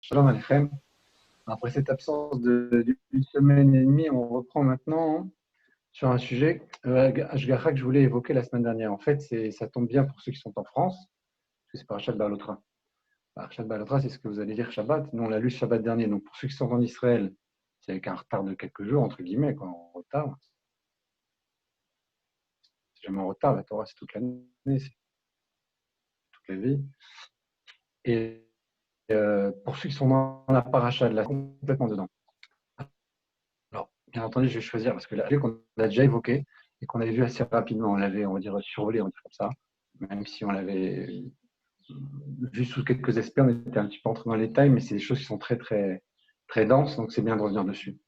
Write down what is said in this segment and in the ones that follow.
Shalom Aleichem. Après cette absence d'une semaine et demie, on reprend maintenant sur un sujet, Ashgacha, que je voulais évoquer la semaine dernière. En fait, ça tombe bien pour ceux qui sont en France, parce que c'est Parashat Balotra. Parashat Balotra, c'est ce que vous allez lire Shabbat. Nous, on l'a lu Shabbat dernier. Donc, pour ceux qui sont en Israël, c'est avec un retard de quelques jours, entre guillemets, quoi, en retard. C'est jamais en retard, la Torah, c'est toute l'année, c'est toute la vie. Et pour ceux qui sont dans la paracha de la complètement dedans. Alors, bien entendu, je vais choisir parce que la qu'on a déjà évoqué et qu'on avait vu assez rapidement, on l'avait, on va dire, survolé, on va dire comme ça, même si on l'avait vu sous quelques aspects, on était un petit peu entré dans les détails, mais c'est des choses qui sont très, très, très denses, donc c'est bien de revenir dessus.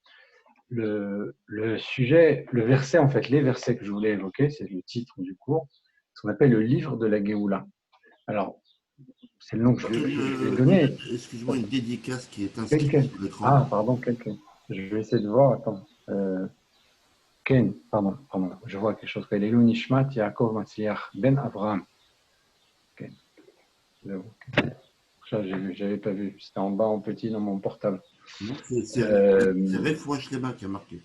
Le sujet, le verset, en fait, les versets que je voulais évoquer, c'est le titre du cours, ce qu'on appelle le livre de la Géoula. Alors, c'est le nom que je vais donner. Excuse-moi, une dédicace qui est inscrite Quelqu'un. sur l'écran. Ah, pardon, quelqu'un. Je vais essayer de voir. Attends. Ken, pardon. Je vois quelque chose. Elou Nishmat Yaakov Matzliach Ben Avraham. Ken. J'avais pas vu. C'était en bas en petit dans mon portable. Non, c'est Refoua Shlema qui a marqué.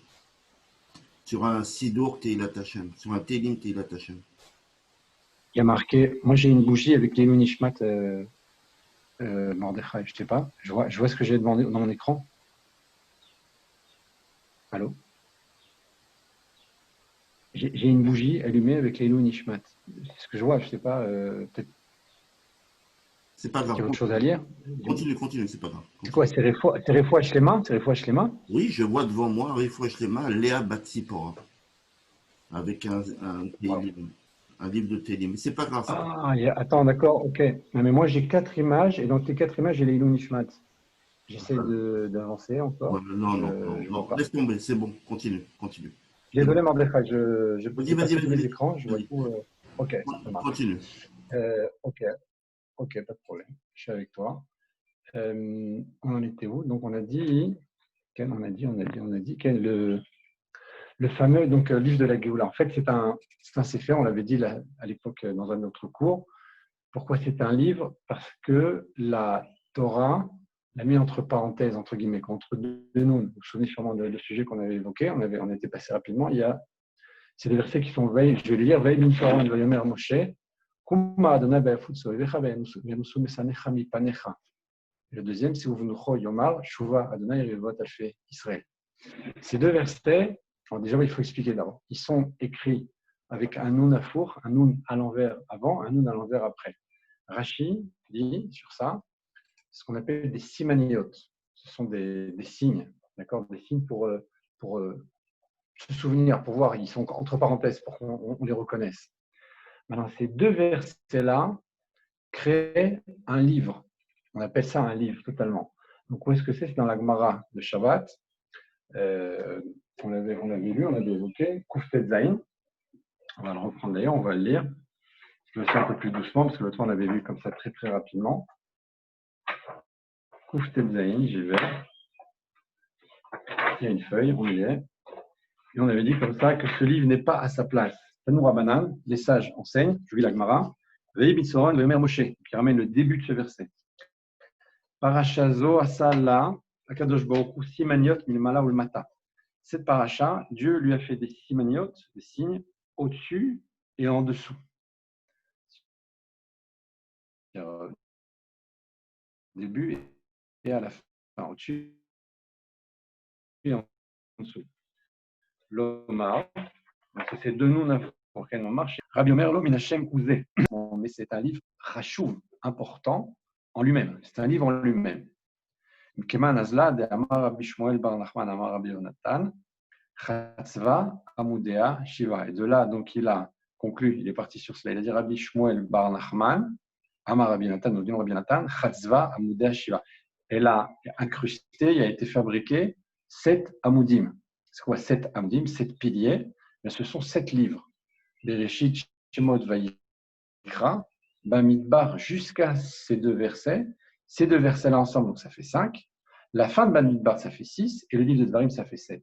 Sur un Sidour Teilat Hashem, sur un Télim Teilat Hashem. Il y a marqué. Moi, j'ai une bougie avec Elou Nishmat Mordechai. Je sais pas. Je vois ce que j'ai demandé dans mon écran. Allô? J'ai une bougie allumée avec Elou Nishmat. C'est ce que je vois. Je sais pas. Peut-être C'est pas qu'il y grave. a autre chose à lire. Continue, c'est pas grave. C'est quoi? C'est Refoua Shlema? C'est Refoua Shlema? Oui, je vois devant moi Refoua Shlema, Léa Batsipora, avec Wow. un livre de Télim. Mais c'est pas grave ça. Ah, attends, d'accord, ok. Non, mais moi, j'ai 4 images, et dans tes 4 images, j'ai les Ilou Nishmat. J'essaie d'avancer encore. Je vois Non. pas. Laisse tomber, c'est bon. Continue. C'est bon. Désolé, Mordechai, je Vas-y, n'ai pas tous les vas-y. écrans, je vois Vas-y. tout. Ok, ça marche. Continue. Ok, pas de problème. Je suis avec toi. On en était où? Donc, on a dit, le fameux livre de la Géoula. En fait, c'est un sefer, on l'avait dit là, à l'époque dans un autre cours. Pourquoi c'est un livre? Parce que la Torah l'a mis entre parenthèses, entre guillemets, contre deux noms. Vous vous souvenez sûrement du sujet qu'on avait évoqué, on était passé rapidement. C'est des versets qui sont veille, je vais les lire, veille bin Pharaon, Vayomer Moshe, Kuma Adonai Ba'afut Soevecha Ve'emusu Mesanecha Mipanecha. Le deuxième, c'est Uvunucho Yomar, Shuva Adonai Revot Alfe Israël. Ces deux versets, alors déjà, il faut expliquer d'abord, ils sont écrits avec un nun afour, un nun à l'envers avant, un nun à l'envers après. Rashi dit sur ça ce qu'on appelle des simaniotes. Ce sont des signes, d'accord, des signes pour se souvenir, pour voir, ils sont entre parenthèses pour qu'on les reconnaisse. Maintenant, ces deux versets-là créent un livre. On appelle ça un livre totalement. Donc, où est-ce que c'est? C'est dans la Gemara de Shabbat. On l'avait lu, on l'avait évoqué. Kuftet Zain. On va le reprendre d'ailleurs, on va le lire. Je vais le faire un peu plus doucement parce que l'autre fois on l'avait vu comme ça très très rapidement. Kuftet Zain, j'y vais. Il y a une feuille, on y est. Et on avait dit comme ça que ce livre n'est pas à sa place. Tanour Abanan, les sages enseignent, je lis la Gemara, Vei Bitsoron, le Mère Moshe, qui ramène le début de ce verset. Parashazo Asala, Akadosh Baruch Simaniot Milmala Ulmata. Cette paracha, Dieu lui a fait des simaniotes, des signes, au-dessus et en dessous. Au début et à la fin, au-dessus et en dessous. L'Omar, donc c'est deux noms pour lesquels on marche. Rabbi Omer Lo Minachem Ouzé. Mais c'est un livre rachouv, important en lui-même. C'est un livre en lui-même. Keman Azla de Amar Rabbi Shmuel Bar Nachman Amar Rabbi Yonatan Chatzva Amudea Shiva. Et de là, donc, il a conclu, il est parti sur cela. Il a dit Rabbi Shmuel Bar Nachman Amar Rabbi Yonatan, nous disons Rabbi Yonatan Chatzva Amudea Shiva. Elle a incrusté, il a été fabriqué 7 amudim. C'est quoi 7 amudim? 7 piliers. Mais ce sont 7 livres. Bereshit, Shemot, Vayikra, Bamidbar, jusqu'à ces deux versets. Ces deux versets-là ensemble, donc ça fait 5. La fin de Bamidbar, ça fait 6. Et le livre de Dvarim, ça fait 7.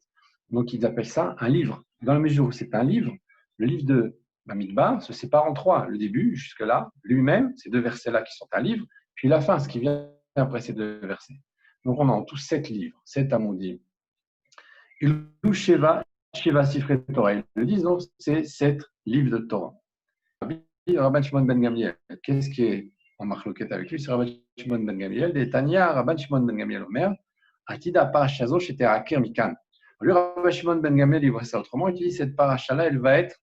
Donc ils appellent ça un livre. Dans la mesure où c'est un livre, le livre de Bamidbar se sépare en 3. Le début, jusque-là, lui-même, ces deux versets-là qui sont un livre, puis la fin, ce qui vient après ces deux versets. Donc, on a en tout 7 livres, 7 amodim. Ilou Sheva Sifrei Torah. Ils le disent, donc, c'est 7 livres de Torah. Rabban Shimon ben Gamliel, qu'est-ce qui est en marloquette avec lui? C'est Rabban Shimon ben Gamliel. Des Tanya, Rabban Shimon ben Gamliel Omer, Atida Parashazo, Shete Akir Mikan. Lui, Rabban Shimon ben Gamliel, il voit ça autrement. Il dit cette parasha-là, elle va être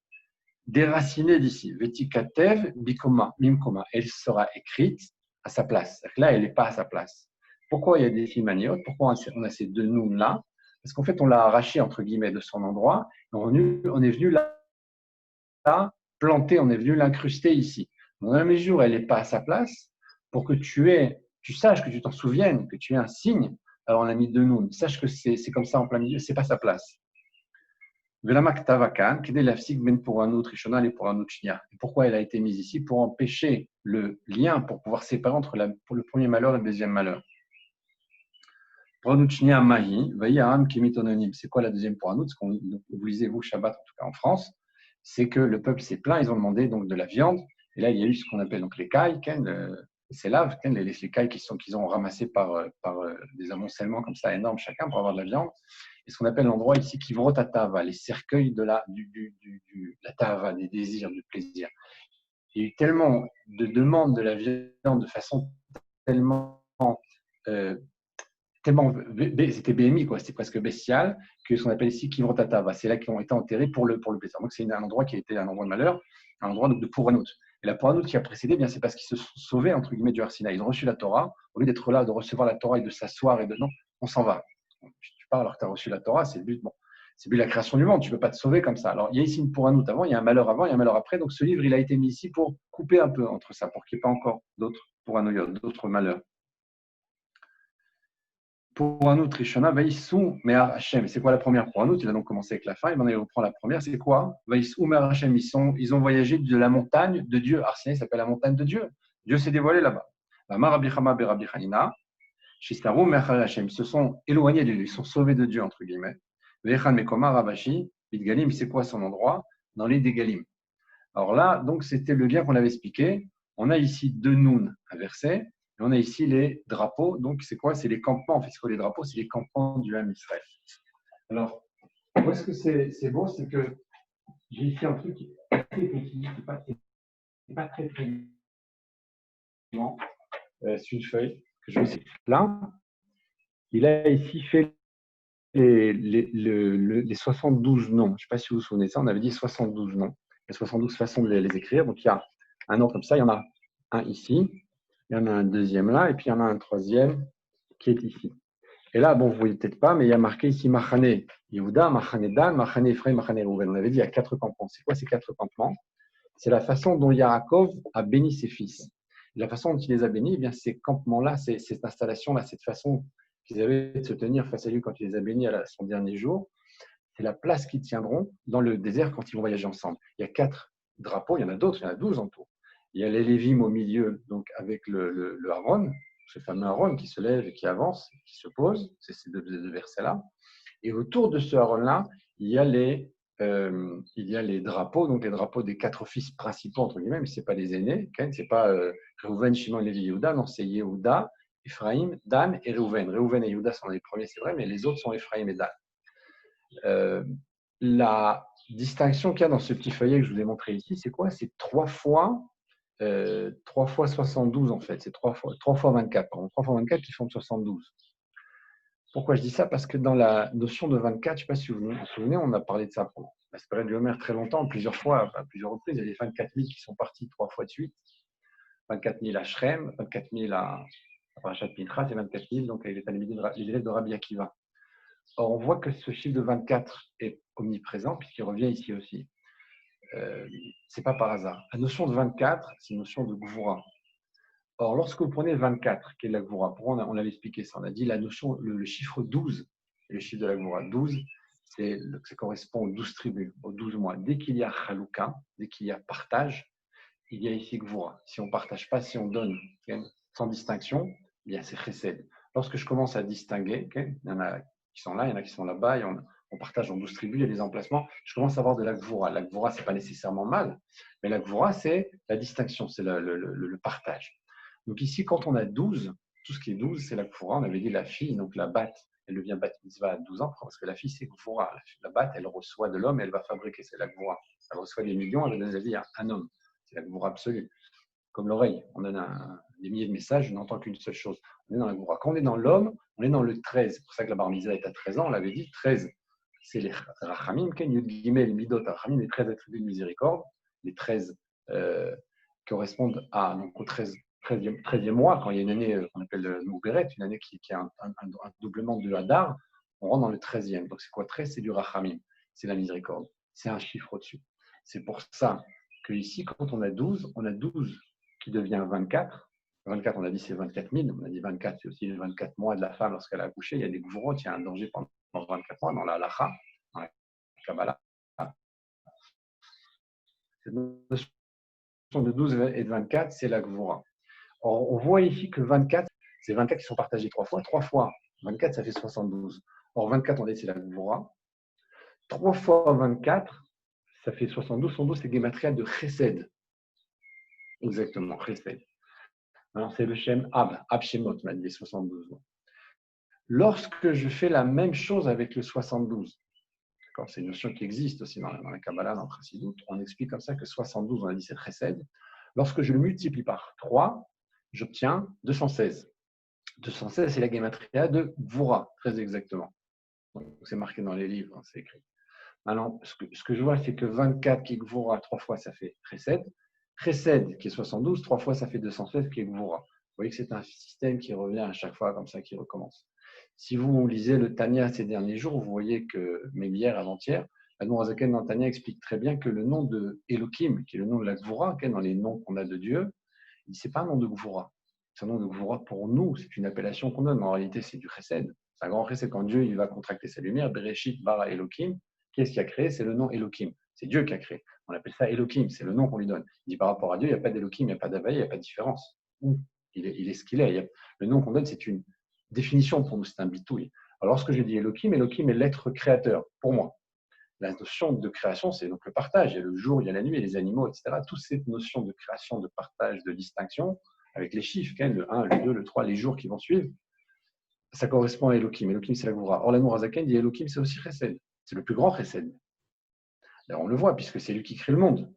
déracinée d'ici. Vetikatev Bikoma, Mimkoma. Elle sera écrite à sa place. Là, elle n'est pas à sa place. Pourquoi il y a des simaniotes? Pourquoi on a ces deux nouns-là? Parce qu'en fait, on l'a arraché, entre guillemets, de son endroit. On est venu là planter, on est venu l'incruster ici. Dans la mesure où elle n'est pas à sa place, pour que tu saches, que tu t'en souviennes, que tu aies un signe, alors on a mis deux nouns. Sache que c'est comme ça en plein milieu, c'est pas sa place. Pourquoi elle a été mise ici? Pour empêcher le lien, pour pouvoir séparer entre pour le premier malheur et le deuxième malheur. C'est quoi la deuxième pour Anout? Ce qu'on vous lisez, vous, Shabbat, en tout cas en France, c'est que le peuple s'est plaint, ils ont demandé donc de la viande. Et là, il y a eu ce qu'on appelle donc les cailles, c'est là, les cailles qu'ils ont ramassées par des amoncellements comme ça énormes chacun pour avoir de la viande. Et ce qu'on appelle l'endroit ici, Kivrot Tava, les cercueils de la Tava, des désirs, du plaisir. Il y a eu tellement de demandes de la viande de façon tellement c'était BMI, quoi, c'était presque bestial, que ce qu'on appelle ici Kivrot Tava. C'est là qu'ils ont été enterrés pour le plaisir. Donc c'est un endroit qui a été un endroit de malheur, un endroit de Pouranout. Et la Pouranout qui a précédé, bien c'est parce qu'ils se sont sauvés entre guillemets du Arsina. Ils ont reçu la Torah, au lieu d'être là, de recevoir la Torah et de s'asseoir et de non, on s'en va. Tu pars alors que tu as reçu la Torah, c'est le but. Bon, c'est le but de la création du monde. Tu ne peux pas te sauver comme ça. Alors il y a ici une Pouranout avant, il y a un malheur avant, il y a un malheur après. Donc ce livre, il a été mis ici pour couper un peu entre ça, pour qu'il n'y ait pas encore d'autres Pouranout, d'autres malheurs. Pour un autre, Rishona, Vaïsou, Mehar Hashem. C'est quoi la première pour un autre? Il a donc commencé avec la fin, et maintenant il reprend la première. C'est quoi? Vaïsou, Mehar Hashem. Ils ont voyagé de la montagne de Dieu. Arsine s'appelle la montagne de Dieu. Dieu s'est dévoilé là-bas. Ils se sont éloignés de Dieu, ils sont sauvés de Dieu, entre guillemets. Vechan Mekoma Rabashi, Bidgalim, c'est quoi son endroit? Dans les Dégalim. Alors là, donc c'était le lien qu'on avait expliqué. On a ici deux nouns inversés. Et on a ici les drapeaux. Donc, c'est quoi? C'est les campements. En fait, les drapeaux, c'est les campements du Ham Israël. Alors, où est-ce que c'est beau? C'est que j'ai ici un truc qui est assez petit, qui n'est pas très grand. C'est une feuille que je vais essayer. Là, il a ici fait les 72 noms. Je ne sais pas si vous vous souvenez de ça. On avait dit 72 noms. Il y a 72 façons de les écrire. Donc, il y a un nom comme ça. Il y en a un ici. Il y en a un deuxième là, et puis il y en a un troisième qui est ici. Et là, bon, vous ne voyez peut-être pas, mais il y a marqué ici Machane Yehuda, Machane Dan, Machane Ephraim, Machane Reuven. On avait dit il y a 4 campements. C'est quoi ces 4 campements? C'est la façon dont Yaakov a béni ses fils. Et la façon dont il les a bénis, eh bien, ces campements-là, cette installation-là, cette façon qu'ils avaient de se tenir face à lui quand il les a bénis à son dernier jour, c'est la place qu'ils tiendront dans le désert quand ils vont voyager ensemble. Il y a 4 drapeaux, il y en a d'autres, il y en a 12 en tout. Il y a les Lévim au milieu, donc avec le Aaron, ce fameux Aaron qui se lève et qui avance, qui se pose, c'est ces deux versets-là. Et autour de ce Aaron-là, il y a les drapeaux, donc les drapeaux des 4 fils principaux, entre guillemets, mais ce n'est pas les aînés, ce n'est pas Reuven, Shimon, Lévi, Yehuda, non, c'est Yehuda, Ephraim, Dan et Reuven. Reuven et Yehuda sont les premiers, c'est vrai, mais les autres sont Ephraim et Dan. La distinction qu'il y a dans ce petit feuillet que je vous ai montré ici, c'est quoi? C'est 3 fois 72 en fait, c'est 3 fois 24, pardon, 3 fois 24 qui font 72. Pourquoi je dis ça? Parce que dans la notion de 24, je ne sais pas si vous vous souvenez, on a parlé de ça pour la période de Homer très longtemps, plusieurs fois, à plusieurs reprises. Il y a les 24 000 qui sont partis 3 fois de suite. 24 000 à Shrem, 24 000 à Parashat Pinchas et 24 000 donc les élèves de Rabbi Akiva. Or, on voit que ce chiffre de 24 est omniprésent puisqu'il revient ici aussi. Ce n'est pas par hasard. La notion de 24, c'est une notion de Gvura. Or, lorsque vous prenez 24, qui est la Gvura, on l'avait expliqué ça, on a dit la notion, le chiffre 12, le chiffre de la Gvura, 12, ça correspond aux 12 tribus, aux 12 mois. Dès qu'il y a Chalouka, dès qu'il y a partage, il y a ici Gvura. Si on ne partage pas, si on donne sans distinction, il y a ces chesed. Lorsque je commence à distinguer, il y en a qui sont là, il y en a qui sont là-bas, et on partage en 12 tribus, il y a des emplacements, je commence à avoir de la Gvura. La Gvura, ce n'est pas nécessairement mal, mais la Gvura, c'est la distinction, c'est le partage. Donc ici, quand on a 12, tout ce qui est 12, c'est la Gvura. On avait dit la fille, donc la bat, elle devient bat mitzvah à 12 ans, parce que la fille, c'est Gvura. La bat, elle reçoit de l'homme et elle va fabriquer, c'est la Gvura. Elle reçoit des millions, elle va donner la vie à un homme. C'est la Gvura absolue. Comme l'oreille, on donne des milliers de messages, je n'entends qu'une seule chose. On est dans la Gvura. Quand on est dans l'homme, on est dans le 13. C'est pour ça que la bar mitzvah est à 13 ans, on l'avait dit, 13. C'est les Rachamim, Ken Yud Gimel Midot Rachamim, les 13 attributs de miséricorde, les 13 correspondent donc au 13e mois, quand il y a une année qu'on appelle Mouberet, une année qui a un doublement de Hadar, on rentre dans le 13e. Donc c'est quoi 13? C'est du Rachamim, c'est la miséricorde, c'est un chiffre au-dessus. C'est pour ça qu'ici, quand on a 12 qui devient 24. 24, on a dit c'est 24 000, on a dit 24, c'est aussi les 24 mois de la femme lorsqu'elle a accouché. Il y a des gouvernements, il y a un danger pendant 24 mois dans la halacha, dans la Kabbalah. Cette notion de 12 et de 24, c'est la Gvura. Or, on voit ici que 24, c'est 24 qui sont partagés 3 fois. 3 fois 24, ça fait 72. Or, 24, on dit c'est la Gvura. 3 fois 24, ça fait 72. 72, c'est Gematria de Chesed. Exactement, Chesed. Alors, c'est le Shem Ab Shemot, m'a dit les 72. Lorsque je fais la même chose avec le 72, c'est une notion qui existe aussi dans la Kabbalah, dans le Chassidut, on explique comme ça que 72, on a dit c'est Chesed. Lorsque je le multiplie par 3, j'obtiens 216. 216, c'est la Gematria de Gvura, très exactement. C'est marqué dans les livres, c'est écrit. Alors, ce que je vois, c'est que 24 qui est Gvura, 3 fois, ça fait Chesed. Chesed, qui est 72, 3 fois, ça fait 216, qui est Gvura. Vous voyez que c'est un système qui revient à chaque fois, comme ça, qui recommence. Si vous lisez le Tanya ces derniers jours, vous voyez que, même hier, avant-hier, Admor Azaken dans Tanya explique très bien que le nom de Elohim, qui est le nom de la Gvura, dans les noms qu'on a de Dieu, ce n'est pas un nom de Gvura. C'est un nom de Gvura pour nous, c'est une appellation qu'on donne, mais en réalité, c'est du Chesed. C'est un grand Chesed quand Dieu il va contracter sa lumière, Bereshit, Bara, Elohim. Qu'est-ce qui a créé? C'est le nom Elohim. C'est Dieu qui a créé. On appelle ça Elohim, c'est le nom qu'on lui donne. Il dit par rapport à Dieu, il n'y a pas d'Elohim, il n'y a pas d'Havaï, il n'y a pas de différence. Il est ce qu'il est. Le nom qu'on donne, c'est une définition pour nous, c'est un bitouille. Alors, lorsque je dis Elohim, Elohim est l'être créateur, pour moi. La notion de création, c'est donc le partage. Il y a le jour, il y a la nuit, il y a les animaux, etc. Toutes ces notions de création, de partage, de distinction, avec les chiffres, le 1, le 2, le 3, les jours qui vont suivre, ça correspond à Elohim. Elohim, c'est la Gvura. Or, l'Admor Azaken dit Elohim, c'est aussi Chesed. C'est le plus grand Chesed. Alors, on le voit, puisque c'est lui qui crée le monde.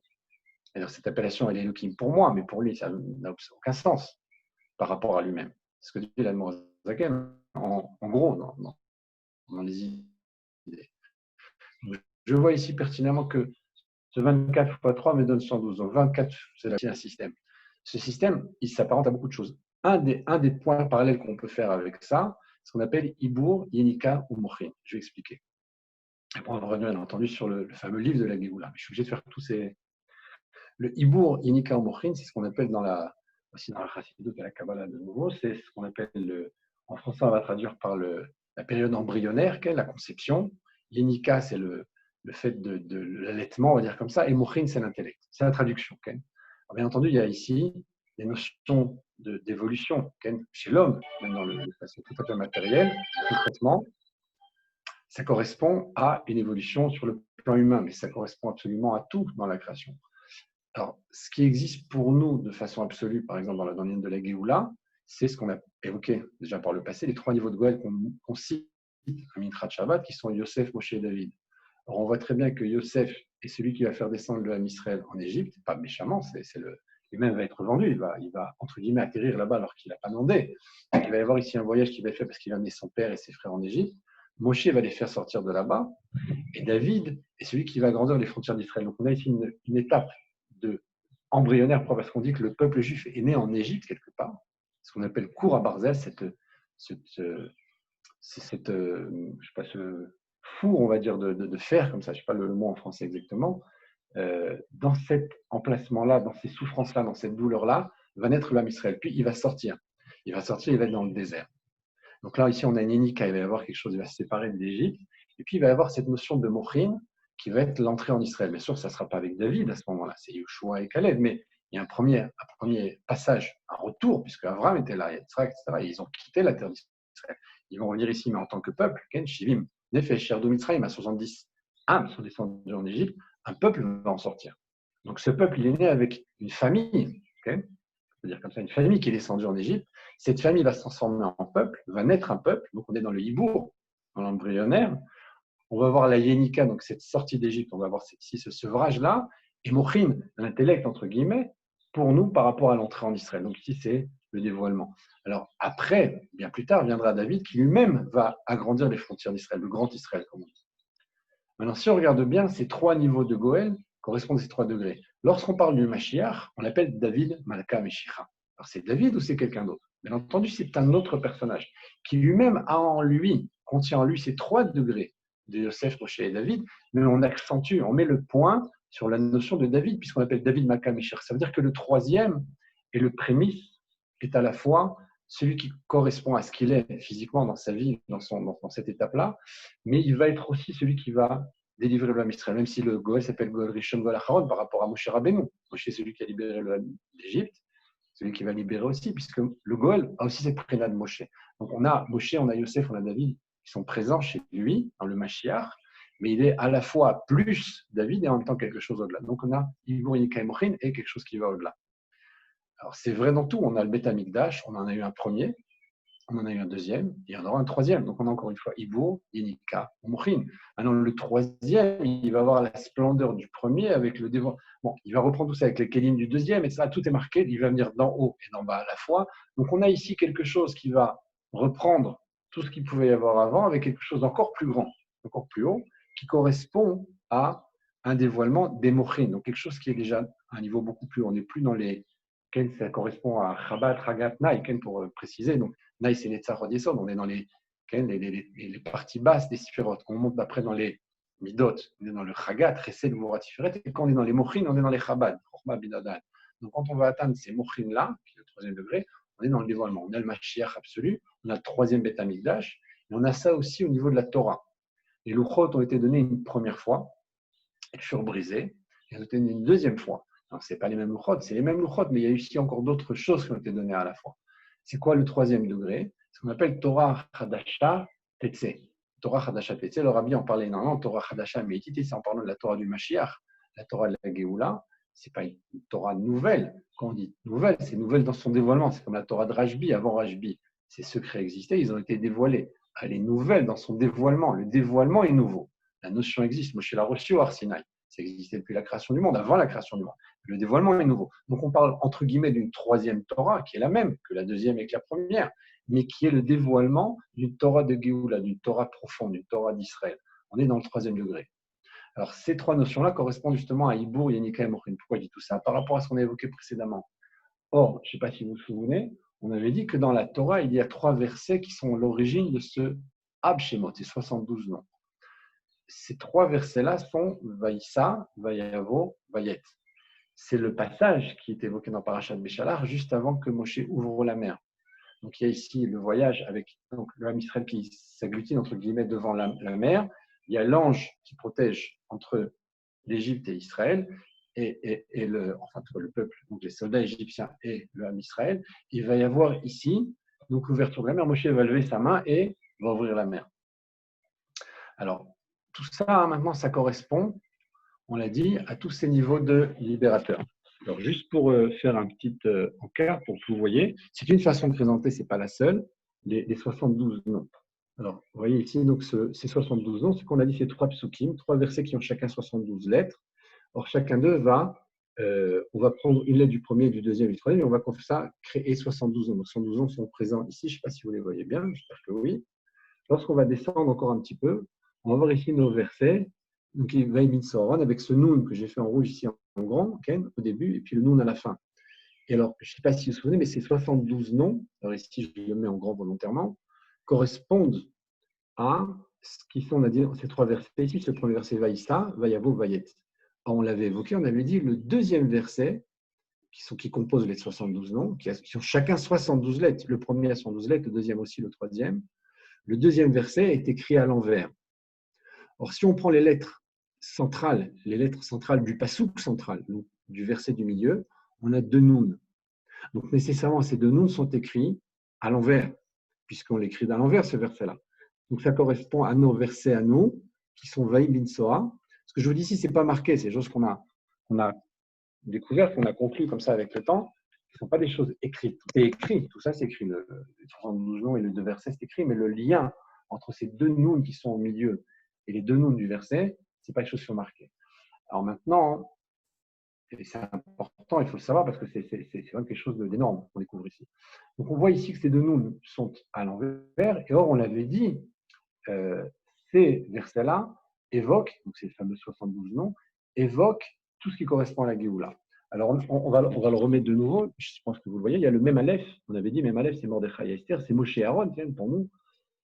Alors, cette appellation, elle est Elohim pour moi, mais pour lui, ça n'a aucun sens par rapport à lui-même. C'est ce que dit l'Admor Azaken, en gros, dans les idées. Je vois ici pertinemment que ce 24 fois 3 me donne 112. Donc 24, c'est un système. Ce système, il s'apparente à beaucoup de choses. Un des points parallèles qu'on peut faire avec ça, c'est ce qu'on appelle Ibour, Yenika ou Mochin. Je vais expliquer. Après, on va revenir, bien entendu, sur le fameux livre de la Géoula. Je suis obligé de faire tous ces. Le Ibour, Yenika ou Mochin, c'est ce qu'on appelle aussi dans la Chassidut et la Kabbalah de nouveau, c'est ce qu'on appelle, en français, on va traduire par la période embryonnaire, qu'est la conception. Yenika, c'est le fait de l'allaitement, on va dire comme ça, et Mochin, c'est l'intellect. C'est la traduction. Okay. Alors, bien entendu, il y a ici des notions d'évolution chez l'homme, même dans le façon tout à fait matérielle, concrètement. Ça correspond à une évolution sur le plan humain, mais ça correspond absolument à tout dans la création. Alors, ce qui existe pour nous de façon absolue, par exemple dans la dernière de la Géoula, c'est ce qu'on a évoqué déjà par le passé, les 3 niveaux de Goël qu'on cite à Mintrat Shabbat, qui sont Yosef, Moshe et David. Alors, on voit très bien que Yosef est celui qui va faire descendre le Ham Israël en Égypte, pas méchamment, lui-même va être vendu, il va entre guillemets atterrir là-bas alors qu'il n'a pas demandé. Donc, il va y avoir ici un voyage qui va être fait parce qu'il va amener son père et ses frères en Égypte. Moshe va les faire sortir de là-bas, et David est celui qui va agrandir les frontières d'Israël. Donc, on a ici une étape embryonnaire, parce qu'on dit que le peuple juif est né en Égypte quelque part, ce qu'on appelle cour à Barzel, ce four, on va dire, de fer, comme ça, je ne sais pas le mot en français exactement, dans cet emplacement-là, dans ces souffrances-là, dans cette douleur-là, va naître l'âme Israël. Puis il va sortir. Il va être dans le désert. Donc là, ici, on a une Yenika, il va y avoir quelque chose, il va se séparer de l'Égypte. Et puis, il va y avoir cette notion de Mochin, qui va être l'entrée en Israël. Bien sûr, ça ne sera pas avec David à ce moment-là, c'est Yoshua et Caleb, mais il y a un premier passage, un retour, puisque Abraham était là, etc., et ils ont quitté la terre d'Israël. Ils vont revenir ici, mais en tant que peuple, Shivim, Nefesh, Yerdou Mitzrayim, à 70 âmes sont descendues en Égypte, un peuple va en sortir. Donc ce peuple, il est né avec une famille. Okay, peut dire comme ça, une famille qui est descendue en Égypte. Cette famille va se transformer en peuple, va naître un peuple. Donc, on est dans le hibour, dans l'embryonnaire. On va voir la Yénika, donc cette sortie d'Égypte, on va voir ici ce sevrage-là, et Mochin, l'intellect, entre guillemets, pour nous par rapport à l'entrée en Israël. Donc ici, c'est le dévoilement. Alors après, bien plus tard, viendra David qui lui-même va agrandir les frontières d'Israël, le grand Israël, comme on dit. Maintenant, si on regarde bien, ces trois niveaux de Goël correspondent à ces 3 degrés. Lorsqu'on parle du Mashiach, on l'appelle David Malka Meshicha. Alors c'est David ou c'est quelqu'un d'autre? Bien entendu, c'est un autre personnage qui lui-même a en lui, contient en lui ces 3 degrés de Yosef, Moshe et David, mais on accentue, on met le point sur la notion de David, puisqu'on appelle David Malka Meshicha. Ça veut dire que le troisième et le prémisse est à la fois celui qui correspond à ce qu'il est physiquement dans sa vie, dans cette étape-là, mais il va être aussi celui qui va délivrer le peuple Israël, même si le Goël s'appelle Goël Rishon Goël Acharon par rapport à Moshe Rabbeinu. Moshe, c'est celui qui a libéré l'Égypte, celui qui va libérer aussi, puisque le Goël a aussi cette prénat de Moshe. Donc on a Moshe, on a Yosef, on a David qui sont présents chez lui, dans le Mashiach, mais il est à la fois plus David et en même temps quelque chose au-delà. Donc on a Ibour Yika et Mochin et quelque chose qui va au-delà. Alors c'est vrai dans tout, on a le Beth Amikdash, on en a eu un premier, on en a eu un deuxième, et il y en aura un troisième. Donc on a encore une fois Ibour, Yenika, Mochin. Maintenant le troisième, il va avoir la splendeur du premier avec le dévoilement. Bon, il va reprendre tout ça avec les Kélim du deuxième, et ça, tout est marqué, il va venir d'en haut et d'en bas à la fois. Donc on a ici quelque chose qui va reprendre tout ce qu'il pouvait y avoir avant avec quelque chose d'encore plus grand, encore plus haut, qui correspond à un dévoilement des Mochin. Donc quelque chose qui est déjà à un niveau beaucoup plus haut. On n'est plus dans les ça correspond à Chabad, Ragat, Naï, pour préciser. Donc, Naï, c'est les Tzachot Yesod. On est dans les parties basses des Sifirot. On monte après dans les Midot. On est dans le Chagat, Chesed, Gvura, Tiferet. Et quand on est dans les Mochin, on est dans les Chabad, Chochma, Binadan. Donc, quand on va atteindre ces Mochin-là, qui est le troisième degré, on est dans le dévoilement. On a le Mashiach absolu, on a le troisième Beth Amikdash, et on a ça aussi au niveau de la Torah. Les Luchot ont été donnés une première fois, ils furent brisés, et ont été donnés une deuxième fois. Ce n'est pas les mêmes louchot, c'est les mêmes louchot, mais il y a aussi encore d'autres choses qui ont été données à la fois. C'est quoi le troisième degré? Ce qu'on appelle Torah Hadasha Tetse. Torah Hadasha Tetse, le Rabbi en parlait énormément, Torah Hadasha Meitite, c'est en parlant de la Torah du Mashiach, la Torah de la Géoula. Ce n'est pas une Torah nouvelle. Quand on dit nouvelle, c'est nouvelle dans son dévoilement. C'est comme la Torah de Rashbi. Avant Rashbi, ces secrets existaient, ils ont été dévoilés. Elle est nouvelle dans son dévoilement. Le dévoilement est nouveau. La notion existe. Moshe l'a reçu au Har Sinaï. Ça existait depuis la création du monde, avant la création du monde. Le dévoilement est nouveau. Donc on parle entre guillemets d'une troisième Torah, qui est la même que la deuxième et que la première, mais qui est le dévoilement d'une Torah de Géoula, d'une Torah profonde, d'une Torah d'Israël. On est dans le troisième degré. Alors ces 3 notions-là correspondent justement à Ibour, Yenika et Mochin. Pourquoi je dis tout ça? Par rapport à ce qu'on a évoqué précédemment. Or, je ne sais pas si vous vous souvenez, on avait dit que dans la Torah, il y a 3 versets qui sont l'origine de ce Ab Shemot, ces 72 noms. Ces 3 versets-là sont Vaïssa, Vayavo, Vayet. C'est le passage qui est évoqué dans Parashat Béchalar juste avant que Moshe ouvre la mer. Donc il y a ici le voyage avec donc, le Ham Israël qui s'agglutine entre guillemets devant la mer. Il y a l'ange qui protège entre l'Égypte et Israël et le peuple, donc les soldats égyptiens et le Ham Israël. Il va y avoir ici donc l'ouverture de la mer. Moshe va lever sa main et va ouvrir la mer. Alors tout ça maintenant ça correspond, on l'a dit, à tous ces niveaux de libérateurs. Alors, juste pour faire un petit encart, pour que vous voyez, c'est une façon de présenter, ce n'est pas la seule, les 72 noms. Alors, vous voyez ici, donc, ces 72 noms, c'est qu'on a dit, c'est 3 psukim, 3 versets qui ont chacun 72 lettres. Or, chacun d'eux on va prendre une lettre du premier, du deuxième et du troisième, et on va comme ça créer 72 noms. Donc, 72 noms sont présents ici, je ne sais pas si vous les voyez bien, j'espère que oui. Lorsqu'on va descendre encore un petit peu, on va voir ici nos versets. Donc, il va y Soron avec ce noun que j'ai fait en rouge ici en grand, Ken, au début, et puis le noun à la fin. Et alors, je ne sais pas si vous vous souvenez, mais ces 72 noms, alors ici je le mets en grand volontairement, correspondent à ce qui sont, on a dit, ces 3 versets. Ici, le premier verset, Vaïssa, Vayavo, Vayet. On l'avait évoqué, on avait dit le deuxième verset, qui compose les 72 noms, qui ont chacun 72 lettres. Le premier a 72 lettres, le deuxième aussi, le troisième. Le deuxième verset est écrit à l'envers. Or, si on prend les lettres centrales du pasouk central, donc du verset du milieu, on a 2 nouns. Donc, nécessairement, ces 2 nouns sont écrits à l'envers, puisqu'on l'écrit à l'envers, ce verset-là. Donc, ça correspond à nos versets à nous, qui sont Vaï bin Soa. Ce que je vous dis ici, ce n'est pas marqué, c'est des choses qu'on a découvertes, qu'on a conclues comme ça avec le temps. ne sont pas des choses écrites. Tout est écrit, tout ça c'est écrit. Les 72 noms et les 2 versets, c'est écrit, mais le lien entre ces 2 nouns qui sont au milieu et les 2 nouns du verset, ce n'est pas des choses qui sont marquées. Alors maintenant, et c'est important, il faut le savoir parce que c'est vraiment quelque chose d'énorme qu'on découvre ici. Donc on voit ici que ces 2 nouns sont à l'envers, et or on l'avait dit, ces versets-là évoquent, donc ces fameux 72 noms, évoquent tout ce qui correspond à la Géoula. Alors on va le remettre de nouveau, je pense que vous le voyez, il y a le même Aleph, on avait dit même Aleph c'est Mordechai et Esther, c'est Moshe et Aaron pour nous,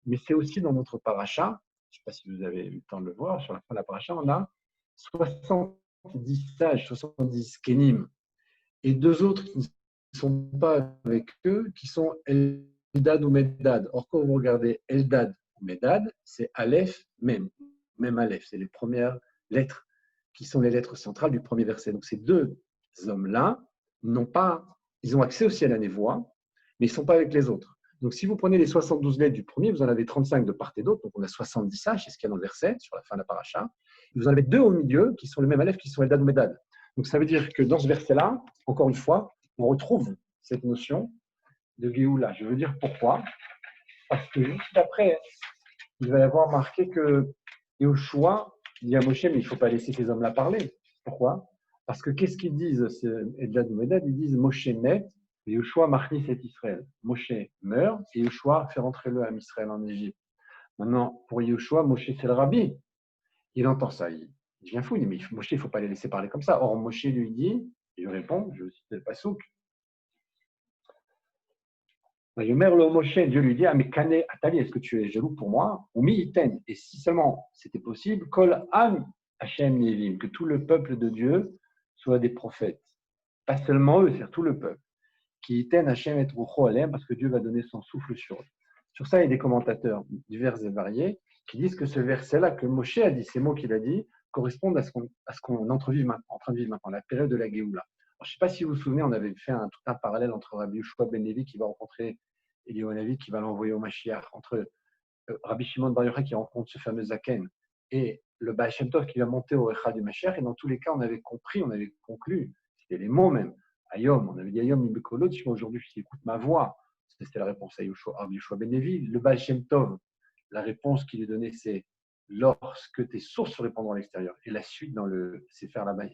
mais c'est aussi dans notre paracha, je ne sais pas si vous avez eu le temps de le voir, sur la fin de la paracha, on a 70 sages, 70 kénim, et 2 autres qui ne sont pas avec eux, qui sont Eldad ou Medad. Or, quand vous regardez Eldad ou Medad, c'est Aleph même Aleph, c'est les premières lettres qui sont les lettres centrales du premier verset. Donc, ces 2 hommes-là ils ont accès aussi à la névoie, mais ils ne sont pas avec les autres. Donc, si vous prenez les 72 lettres du premier, vous en avez 35 de part et d'autre, donc on a 70 sages, c'est ce qu'il y a dans le verset, sur la fin de la paracha. Vous en avez 2 au milieu, qui sont le même Aleph, qui sont Eldad ou Medad. Donc, ça veut dire que dans ce verset-là, encore une fois, on retrouve cette notion de Géoula. Je veux dire pourquoi. Parce que juste après, il va y avoir marqué que Yahushua dit à Moshe, mais il ne faut pas laisser ces hommes-là parler. Pourquoi? Parce que qu'est-ce qu'ils disent, Eldad ou Medad? Ils disent Moshe naît, et Yahushua marnie cet Israël. Moshe meurt, et Yahushua fait rentrer le Ham Israël en Égypte. Maintenant, pour Yahushua, Moshe c'est le rabbi. Il entend ça, il devient fou, il dit, mais Moshe, il ne faut pas les laisser parler comme ça. Or, Moshe lui dit, il lui répond, je vais citer le pasouk, Dieu lui dit, ah, mais Kane Atali, est-ce que tu es jaloux pour moi? Ou mi-iten, et si seulement c'était possible, Kol Am Hashem Nevim, que tout le peuple de Dieu soit des prophètes. Pas seulement eux, c'est-à-dire tout le peuple. Qui iten Hashem et Rucho Alem, parce que Dieu va donner son souffle sur eux. Sur ça, il y a des commentateurs divers et variés qui disent que ce verset-là, que Moshe a dit, ces mots qu'il a dit, correspondent à ce qu'on est en train de vivre maintenant, la période de la Géoula. Je ne sais pas si vous vous souvenez, on avait fait tout un parallèle entre Rabbi Yoshua ben Levi qui va rencontrer Eliyahu qui va l'envoyer au Mashiach, entre Rabbi Shimon Bar Yochai qui rencontre ce fameux Zaken et le Baal Shem Tov qui va monter au Echa du Mashiach. Et dans tous les cas, on avait compris, on avait conclu, c'était les mots même. Ayom, on avait dit Ayom Ibekolo, aujourd'hui tu écoutes ma voix. C'était la réponse à Rabbi Yoshua ben Levi. Le Baal Shem Tov, la réponse qu'il lui donnait, c'est lorsque tes sources se répandront à l'extérieur. Et la suite dans le Sefer là-bas,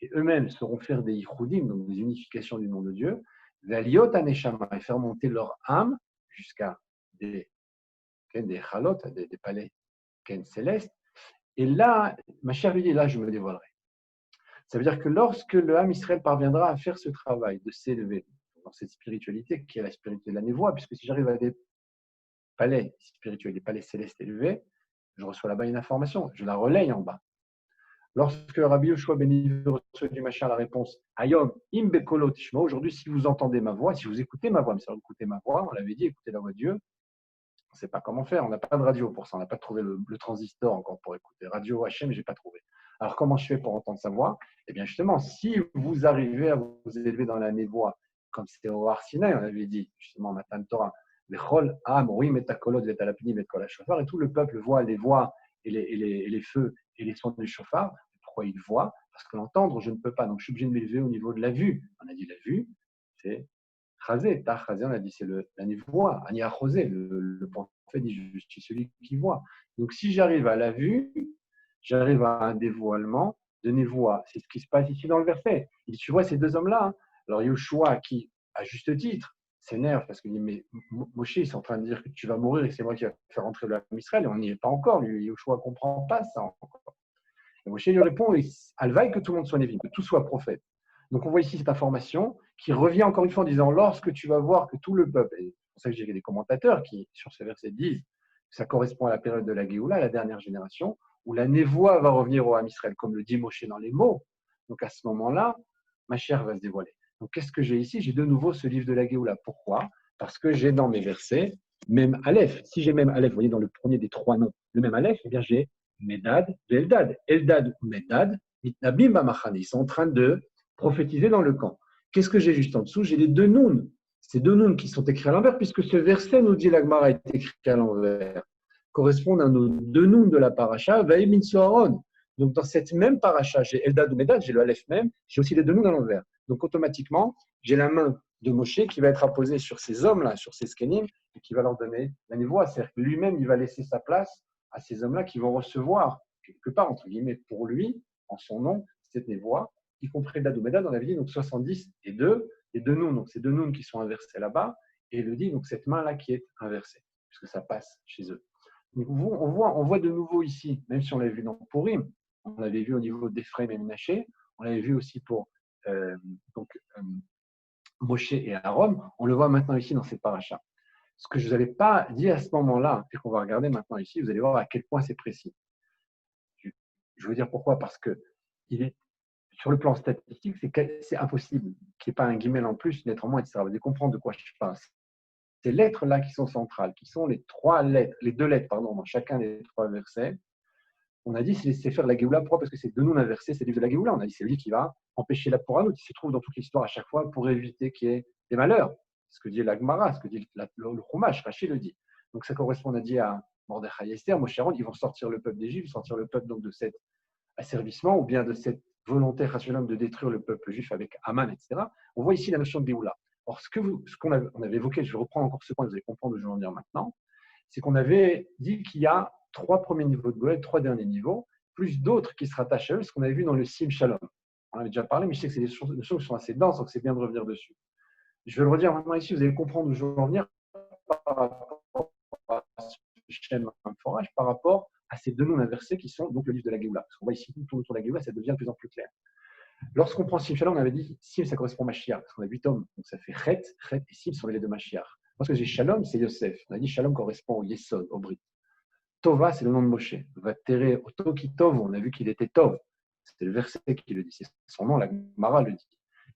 et eux-mêmes sauront faire des yichoudim, donc des unifications du nom de Dieu, Valiot Aneshama, et faire monter leur âme jusqu'à des chalot, des palais célestes. Et là, ma chère lui dit, là, je me dévoilerai. Ça veut dire que lorsque le âme Israël parviendra à faire ce travail, de s'élever dans cette spiritualité qui est la spiritualité de la névoie, puisque si j'arrive à des palais spirituels, des palais célestes élevés, je reçois là-bas une information, je la relaye en bas. Lorsque Rabbi Yoshua ben Levi reçoit du Mashiach la réponse Ayom im bekolo tishma, aujourd'hui, si vous entendez ma voix, si vous écoutez ma voix, mais si vous écoutez ma voix, on l'avait dit, écoutez la voix de Dieu, on ne sait pas comment faire, on n'a pas de radio pour ça, on n'a pas trouvé le transistor encore pour écouter. Radio HM, je n'ai pas trouvé. Alors, comment je fais pour entendre sa voix? Eh bien, justement, si vous arrivez à vous élever dans la névoie, comme c'était au Har Sinaï, on avait dit, justement, Matan Torah, et tout le peuple voit les voix et les feux et les sons du chauffard. Pourquoi il voit? Parce que l'entendre, je ne peux pas. Donc, je suis obligé de m'élever au niveau de la vue. On a dit la vue, c'est Chazé. Chazé, on a dit c'est la névoie. Ania Chosé, le prophète dit je suis celui qui voit. Donc, si j'arrive à la vue, j'arrive à un dévoilement de névoie. C'est ce qui se passe ici dans le verset. Il dit, tu vois ces 2 hommes-là. Hein. Alors, Yoshua, qui, à juste titre, s'énerve parce qu'il dit, mais Moshe, ils sont en train de dire que tu vas mourir et que c'est moi qui vais faire rentrer le Ham Israël. Et on n'y est pas encore. Yoshua ne comprend pas ça encore. Et Moshe lui répond, Alvaï que tout le monde soit Névi, que tout soit prophète. Donc, on voit ici cette information qui revient encore une fois en disant, lorsque tu vas voir que tout le peuple, et c'est pour ça que j'ai des commentateurs qui, sur ce verset, disent que ça correspond à la période de la Géoula, la dernière génération, où la névoie va revenir au Ham Israël, comme le dit Moshe dans les mots. Donc, à ce moment-là, ma chair va se dévoiler. Donc, qu'est-ce que j'ai ici? J'ai de nouveau ce livre de la Géoula. Pourquoi? Parce que j'ai dans mes versets même Aleph. Si j'ai même Aleph, vous voyez dans le premier des 3 noms, le même Aleph, eh bien j'ai Medad et Eldad. Eldad ou Medad, Mitnabim Bamachane. Ils sont en train de prophétiser dans le camp. Qu'est-ce que j'ai juste en dessous? J'ai les 2 nouns. Ces 2 nouns qui sont écrits à l'envers, puisque ce verset, nous dit l'Agmara, est écrit à l'envers, correspondent à nos 2 nouns de la paracha, Vaïmin Soharon. Donc, dans cette même paracha, j'ai Eldad ou Medad, j'ai le Aleph même, j'ai aussi les 2 nouns à l'envers. Donc, automatiquement, j'ai la main de Moshe qui va être apposée sur ces hommes-là, sur ces skenim, et qui va leur donner la névoie. C'est-à-dire que lui-même, il va laisser sa place à ces hommes-là qui vont recevoir, quelque part, entre guillemets, pour lui, en son nom, cette névoie, y compris Dad ou Medad, on avait dit donc 70 et 2, et 2 nouns. Donc, c'est 2 nouns qui sont inversés là-bas, et il le dit, donc cette main-là qui est inversée, puisque ça passe chez eux. Donc, on voit de nouveau ici, même si on l'avait vu dans Purim, on l'avait vu au niveau d'Ephraim et Menaché, on l'avait vu aussi pour Moshe et Aaron, on le voit maintenant ici dans cette paracha. Ce que je ne vous avais pas dit à ce moment-là, et qu'on va regarder maintenant ici, vous allez voir à quel point c'est précis. Je veux dire pourquoi, parce que sur le plan statistique, c'est impossible qu'il n'y ait pas un guimel en plus, une lettre en moins, etc. Vous allez comprendre de quoi je parle. Ces lettres-là qui sont centrales, qui sont les deux lettres, dans chacun des 3 versets, on a dit c'est faire la Géoula. Pourquoi? Parce que c'est de nous inversé, c'est le livre de la Géoula. On a dit c'est lui qui va empêcher la Pouranout. Il se trouve dans toute l'histoire à chaque fois pour éviter qu'il y ait des malheurs. Ce que dit la Gemara, ce que dit le Chumash, Rachid le dit. Donc ça correspond, on a dit à Mordechai et Esther, Moshe Aaron, ils vont sortir le peuple d'Égypte, sortir le peuple donc de cet asservissement ou bien de cette volonté rationnelle de détruire le peuple juif avec Aman, etc. On voit ici la notion de Géoula. Or, on avait évoqué, je vais reprendre encore ce point, vous allez comprendre où je vais en venir maintenant, c'est qu'on avait dit qu'il y a 3 premiers niveaux de Goël, 3 derniers niveaux, plus d'autres qui se rattachent à eux, ce qu'on avait vu dans le Sim Shalom. On en avait déjà parlé, mais je sais que c'est des choses qui sont assez denses, donc c'est bien de revenir dessus. Je vais le redire maintenant ici, vous allez comprendre où je veux en venir par rapport à ce schéma forage, par rapport à ces 2 noms inversés qui sont donc le livre de la Géoula. Parce qu'on voit ici tout autour de la Géoula, ça devient de plus en plus clair. Lorsqu'on prend Sim Shalom, on avait dit Sim, ça correspond à Mashiach, parce qu'on a 8 tomes, donc ça fait Chet et Sim sont les 2 Mashiach. Lorsque j'ai Shalom, c'est Yosef. On a dit Shalom correspond au Yesod, au Brit. Tova, c'est le nom de Moshe. Vatere, Otoki Tov, on a vu qu'il était Tov. C'est le verset qui le dit. C'est son nom, la Gemara le dit.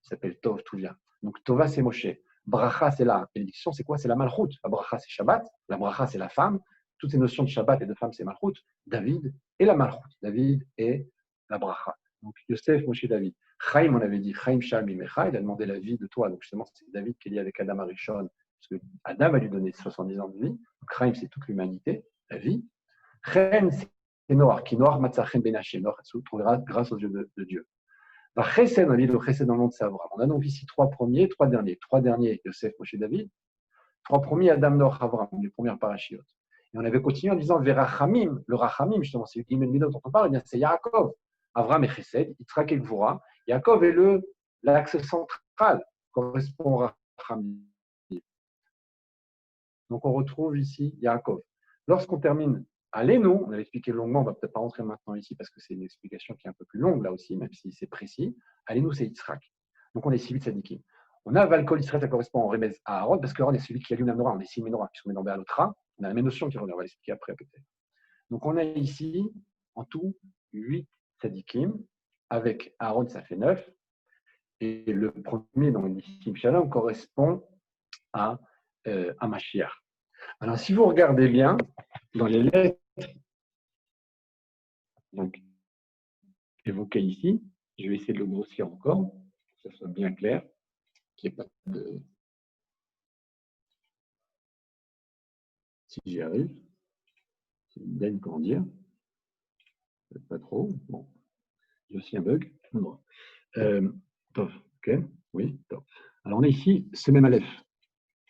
Il s'appelle Tov, tout vient. Donc Tova, c'est Moshe. Bracha, c'est la bénédiction. C'est quoi? C'est la Malchut. La Bracha, c'est Shabbat. La Bracha, c'est la femme. Toutes ces notions de Shabbat et de femme, c'est Malchut. David et la Malchut. David et la Bracha. Donc Yosef, Moshe, David. Chaim, on avait dit Chaim Sham Imecha. Il a demandé la vie de toi. Donc justement, c'est David qui est lié avec Adam Arishon. Parce que Adam va lui donner 70 ans de vie. Donc Chaim, c'est toute l'humanité, la vie. Chen, c'est Noir, qui Noir, Matzachem Benachem, Noir, se trouvera grâce aux yeux de Dieu. Va Chesed, on dit le Chesed dans le nom de Abraham. On a donc ici 3 premiers, 3 derniers. 3 derniers, Yosef, Moshe, David. 3 premiers, Adam, Noach, Abraham, les premières parachiotes. Et on avait continué en disant Verachamim, le Rachamim, justement, c'est Gimel Midot dont on parle, eh bien c'est Yaakov. Abraham et Chesed, Yitzhak et Gvura. Yaakov est l'axe central, correspond au Rachamim. Donc on retrouve ici Yaakov. Lorsqu'on termine Allez-nous, on avait expliqué longuement, on ne va peut-être pas rentrer maintenant ici parce que c'est une explication qui est un peu plus longue là aussi, même si c'est précis. Allez-nous, c'est Yitzhak. Donc on est 6 Tzadikim. On a Valkol Yitzhak, ça correspond en Remez à Aaron, parce qu'Aaron est celui qui allume la menorah, on est 6 menorah, puisqu'on est dans Béalotra. On a la même notion qui revient, on va l'expliquer après peut-être. Donc on a ici en tout 8 Tzadikim, avec Aaron, ça fait 9. Et le premier, dans le Sim Shalom, correspond à Mashiach. Alors si vous regardez bien, dans les lettres donc évoqué ici, je vais essayer de le grossir encore, pour que ça soit bien clair, qu'il n'y ait pas de... Si j'y arrive, c'est bien de grandir, peut-être pas trop, bon, j'ai aussi un bug, non. Top, ok, oui, top. Alors on a ici ce même Aleph.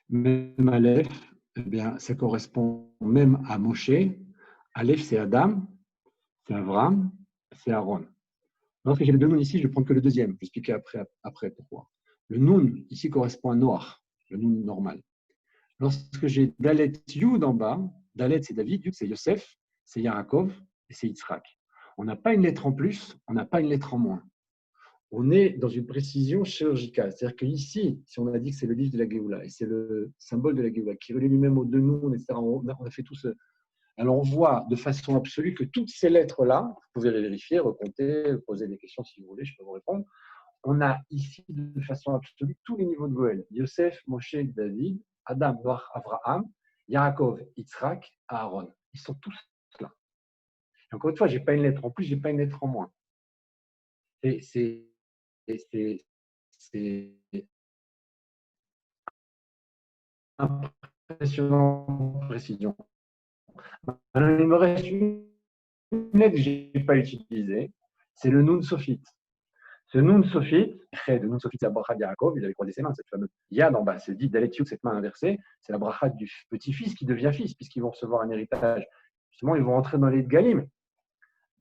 Même Aleph, eh bien, ça correspond même à Moshe. Aleph, c'est Adam, c'est Avram, c'est Aaron. Lorsque j'ai les 2 noms ici, je ne prends que le deuxième. Je vais expliquer après pourquoi. Le Nun, ici, correspond à Noach, le Nun normal. Lorsque j'ai Dalet Yud en bas, Dalet, c'est David, Yud, c'est Yosef, c'est Yaakov et c'est Yitzhak. On n'a pas une lettre en plus, on n'a pas une lettre en moins. On est dans une précision chirurgicale. C'est-à-dire qu'ici, si on a dit que c'est le livre de la Géoula, et c'est le symbole de la Géoula, qui relie lui-même aux 2 noms, etc., on a fait tout ce... Alors, on voit de façon absolue que toutes ces lettres-là, vous pouvez les vérifier, recompter, poser des questions si vous voulez, je peux vous répondre. On a ici de façon absolue tous les niveaux de Goël. Yosef, Moshe, David, Adam, Noach, Abraham, Yaakov, Yitzhak, Aaron. Ils sont tous là. Et encore une fois, je n'ai pas une lettre en plus, je n'ai pas une lettre en moins. C'est impressionnant précision. Alors, il me reste une lettre que je n'ai pas utilisée, c'est le Nun Sophite. Ce Nun Sophite, de Nun Sophite, c'est la bracha de Yaakov, il avait croisé ses mains, cette fameuse Yad en bas, c'est dit Dalet Yud, cette main inversée, c'est la bracha du petit-fils qui devient fils, puisqu'ils vont recevoir un héritage. Justement, ils vont rentrer dans les Galim.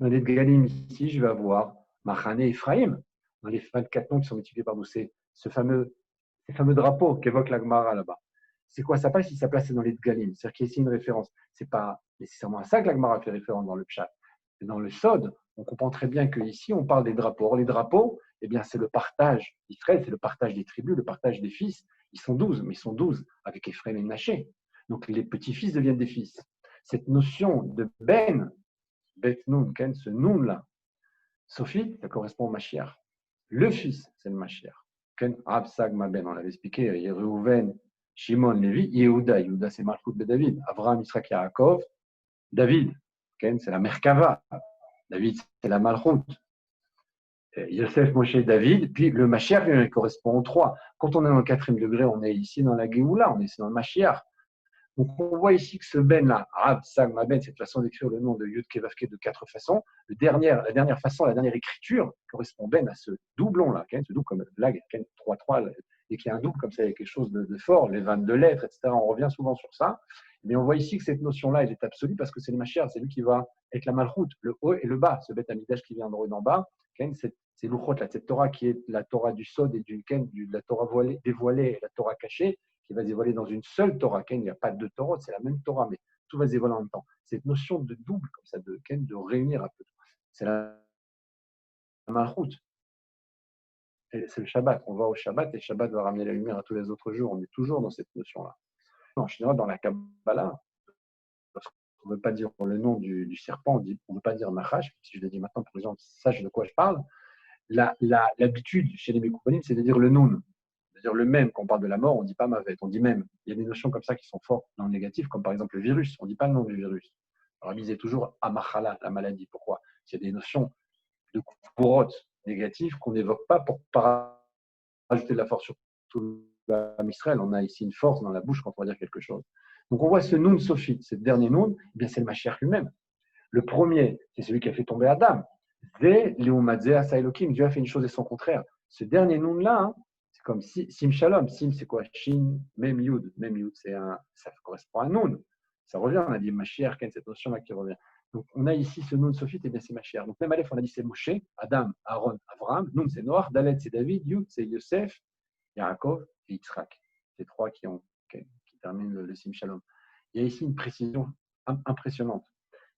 Dans les Galim, ici, je vais avoir Machane Ephraim, dans les 24 noms qui sont multipliés par 12, c'est ces fameux drapeaux qu'évoque la Gemara là-bas. C'est quoi sa place? Si sa place est dans les Galim, c'est-à-dire qu'il y a ici une référence. Ce n'est pas nécessairement à ça que la Gemara fait référence dans le Pshat. Dans le Sod, on comprend très bien qu'ici, on parle des drapeaux. Or, les drapeaux, eh bien, c'est le partage d'Israël, c'est le partage des tribus, le partage des fils. Ils sont 12, mais ils sont 12 avec Ephraim et Manaché. Donc, les petits-fils deviennent des fils. Cette notion de Ben, Bet Nun, ce Nun-là, Sophie, ça correspond au Mashiach. Le fils, c'est le Mashiach. Ken Absag Maben, on l'avait expliqué, Reuven, Shimon, Lévi, Yehuda. Yehuda, c'est Malchut de David. Avraham, Yitzhak, Yaakov, David. Ken, c'est la Merkava. David, c'est la Malchut. Yosef, Moshe, David. Puis le Mashiach, il correspond aux trois. Quand on est dans le 4e degré, on est ici dans la Géoula, on est ici dans le Mashiach. Donc, on voit ici que ce Ben-là, Rav, Sag, Maben, c'est une façon d'écrire le nom de Yud Kevavke de 4 façons. La dernière façon, la dernière écriture correspond Ben à ce doublon-là, ce double comme blague, 3-3, et qu'il y a un double comme ça, il y a quelque chose de fort, les 22 lettres, etc. On revient souvent sur ça. Mais on voit ici que cette notion-là, elle est absolue parce que c'est le Mashiach, c'est lui qui va être la Malchut, le haut et le bas, ce Beth Amidash qui vient d'en bas. C'est l'Uchot, cette Torah qui est la Torah du Sod et de la Torah dévoilée et la Torah cachée, qui va se dévoiler dans une seule Torah. Il n'y a pas deux Torahs, c'est la même Torah, mais tout va se dévoiler en même temps. Cette notion de double, comme ça, de réunir un peu tout. C'est la Malchut. C'est le Shabbat. On va au Shabbat et le Shabbat va ramener la lumière à tous les autres jours. On est toujours dans cette notion-là. En général, dans la Kabbalah, on ne veut pas dire le nom du serpent, on ne veut pas dire Nachash. Si je le dis maintenant pour que les gens sachent de quoi je parle, l'habitude chez les Mekoupanim, c'est de dire le Nun. C'est-à-dire le même, quand on parle de la mort, on ne dit pas Mavet, on dit même. Il y a des notions comme ça qui sont fortes dans le négatif, comme par exemple le virus, on ne dit pas le nom du virus. Alors, il disait toujours Amachala, la maladie. Pourquoi? Il y a des notions de courotte négatives qu'on n'évoque pas pour rajouter de la force sur tout Israël. On a ici une force dans la bouche quand on va dire quelque chose. Donc on voit ce Nun Sophie, ce dernier Nun, eh bien c'est le Mashiach lui-même. Le premier, c'est celui qui a fait tomber Adam. Dieu a fait une chose et son contraire. Ce dernier Nun-là, hein, c'est comme Sim Shalom. Sim, c'est quoi? Shin, Mem Yud. Mem Yud, ça correspond à Nun. Ça revient, on a dit Mashiach, cette notion-là qui revient. Donc on a ici ce Nun Sophite, et bien c'est Mashiach. Donc même Aleph, on a dit c'est Moshe, Adam, Aaron, Avraham. Nun, c'est Noach, Dalet, c'est David, Yud, c'est Yosef, Yaakov et Yitzhak. C'est trois qui terminent le Sim Shalom. Il y a ici une précision impressionnante.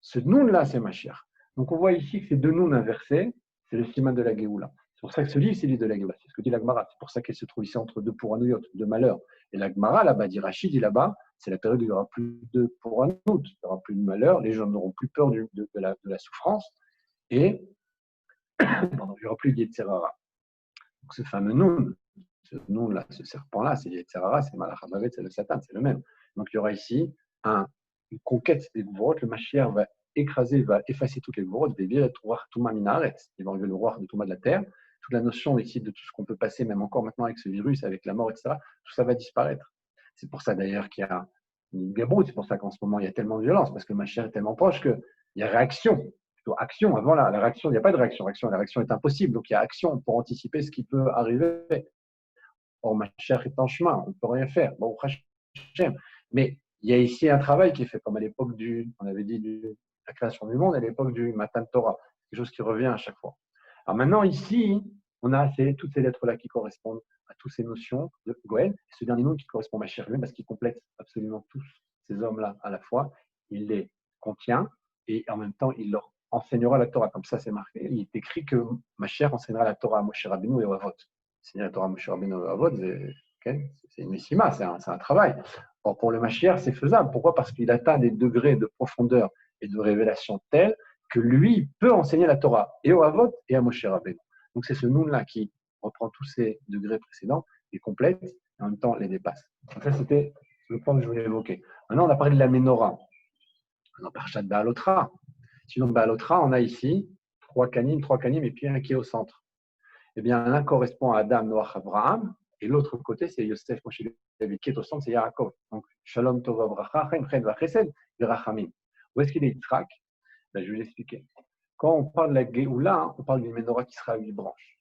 Ce Nun-là, c'est Mashiach. Donc on voit ici que ces deux Nun inversés, c'est le Siman de la Géoula. C'est pour ça que ce livre, c'est le livre de la Géoula. C'est ce que dit la Gemara. C'est pour ça qu'elle se trouve ici entre deux Pouranouyot, deux malheurs. Et la Gemara, là-bas, dit Rachid, dit là-bas, c'est la période où il n'y aura plus de Pouranouyot, il n'y aura plus de malheur, les gens n'auront plus peur de la souffrance, et il n'y aura plus de Yetzerara. Donc ce fameux Nun, ce Nun-là, ce serpent-là, c'est Yetzerara, c'est Malachamavet, c'est le Satan, c'est le même. Donc il y aura ici une conquête des Gvorot, le Mashiach va écraser, va effacer toutes les Gvorot, il va enlever le roi de Touma de la terre. Toute la notion ici de tout ce qu'on peut passer, même encore maintenant avec ce virus, avec la mort, etc., tout ça va disparaître. C'est pour ça d'ailleurs qu'il y a une Gabrout, c'est pour ça qu'en ce moment il y a tellement de violence, parce que le Mashiach est tellement proche qu'il y a réaction, plutôt action. Avant la réaction, il n'y a pas de réaction, la réaction est impossible, donc il y a action pour anticiper ce qui peut arriver. Or, Mashiach est en chemin, on ne peut rien faire. Bon, mais il y a ici un travail qui est fait, comme à l'époque on avait dit, la création du monde, à l'époque du Matan Torah, quelque chose qui revient à chaque fois. Alors maintenant, ici, on a toutes ces lettres-là qui correspondent à toutes ces notions de Goël, et ce dernier nom qui correspond à Mashiach lui-même, parce qu'il complète absolument tous ces hommes-là à la fois. Il les contient, et en même temps, il leur enseignera la Torah. Comme ça, c'est marqué. Il est écrit que Mashiach enseignera la Torah à Moshe Rabbeinu et au Avot. Enseigner la Torah à Moshe Rabbeinu et au Avot, c'est une messima, c'est un travail. Or, pour le Mashiach, c'est faisable. Pourquoi? Parce qu'il atteint des degrés de profondeur et de révélation tels que lui peut enseigner la Torah et au Havot et à Moshe Rabbeinu. Donc, c'est ce Nun-là qui reprend tous ces degrés précédents, les complète et en même temps les dépasse. Donc, ça, c'était le point que je voulais évoquer. Maintenant, on a parlé de la Ménorah. On a Parashat Ba'alotra. Sinon, Ba'alotra, on a ici trois kanim et puis un qui est au centre. Eh bien, l'un correspond à Adam, Noach, Abraham. Et l'autre côté, c'est Yosef, Moshe, David, qui est au centre, c'est Yaakov. Donc, Shalom, Tova, Bracha, Chen, Chen, Vachesed, Verachamim. Où est-ce qu'il est Yitzhak? Ben, je vais l'expliquer. Quand on parle de la Géoula, on parle d'une Ménorah qui sera à 8 branches.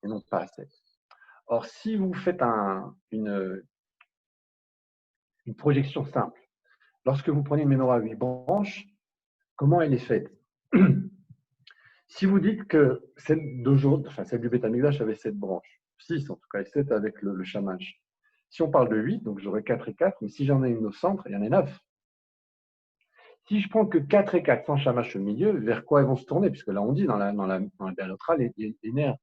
et non pas à 7. Or, si vous faites une projection simple, lorsque vous prenez une menorah à 8 branches, comment elle est faite? Si vous dites que celle d'aujourd'hui, enfin celle du Beth Amikdash avait 7 branches, 6 en tout cas, et 7 avec le shamash. Si on parle de 8, donc j'aurai 4 et 4, mais si j'en ai une au centre, il y en a 9. Si je prends que 4 et 4 sans shamash au milieu, vers quoi ils vont se tourner? Puisque là, on dit dans la Béalotra, les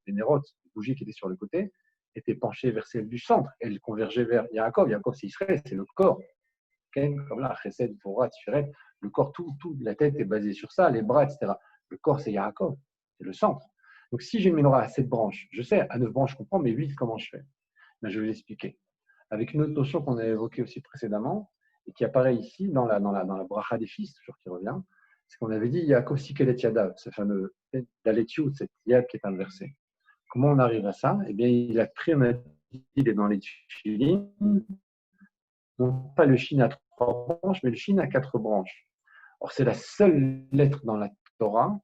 nérotes, les bougies qui étaient sur le côté, étaient penchées vers celle du centre. Elles convergeaient vers Yaakov. Yaakov, c'est Israël, c'est le corps. Comme là, Chesed, Torah, Tiferet, le corps, tout, la tête est basée sur ça, les bras, etc. Le corps, c'est Yaakov, c'est le centre. Donc, si j'ai une menorah à 7 branches, je sais, à 9 branches, je comprends, mais 8, comment je fais? Ben, je vais l'expliquer. Avec une autre notion qu'on a évoquée aussi précédemment, et qui apparaît ici dans la bracha des fils, toujours qui revient, c'est qu'on avait dit Yaakov Sikelet Yadav, ce fameux Daletiout, cette Yad qui est inversée. Comment on arrive à ça? Eh bien, il a pris, on a dit, il est dans les Tfilin, non pas le Shin à 3 branches, mais le Shin à 4 branches. Or, c'est la seule lettre dans la Torah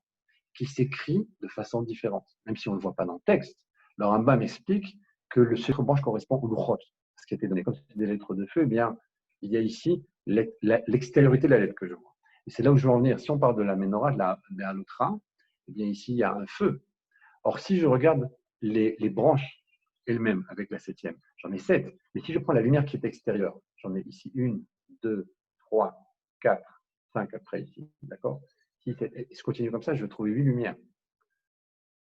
qui s'écrit de façon différente, même si on ne le voit pas dans le texte. Le Rambam m'explique que le 4 branches correspond au Luchot, ce qui a été donné comme des lettres de feu. Eh bien, il y a ici l'extériorité de la lettre que je vois. Et c'est là où je veux en venir. Si on parle de la menorah, de la Béalotra, eh bien ici, il y a un feu. Or, si je regarde les branches elles-mêmes avec la 7e, j'en ai 7. Mais si je prends la lumière qui est extérieure, j'en ai ici 1, 2, 3, 4, 5 après ici. D'accord? Si je continue comme ça, je vais trouver 8 lumières.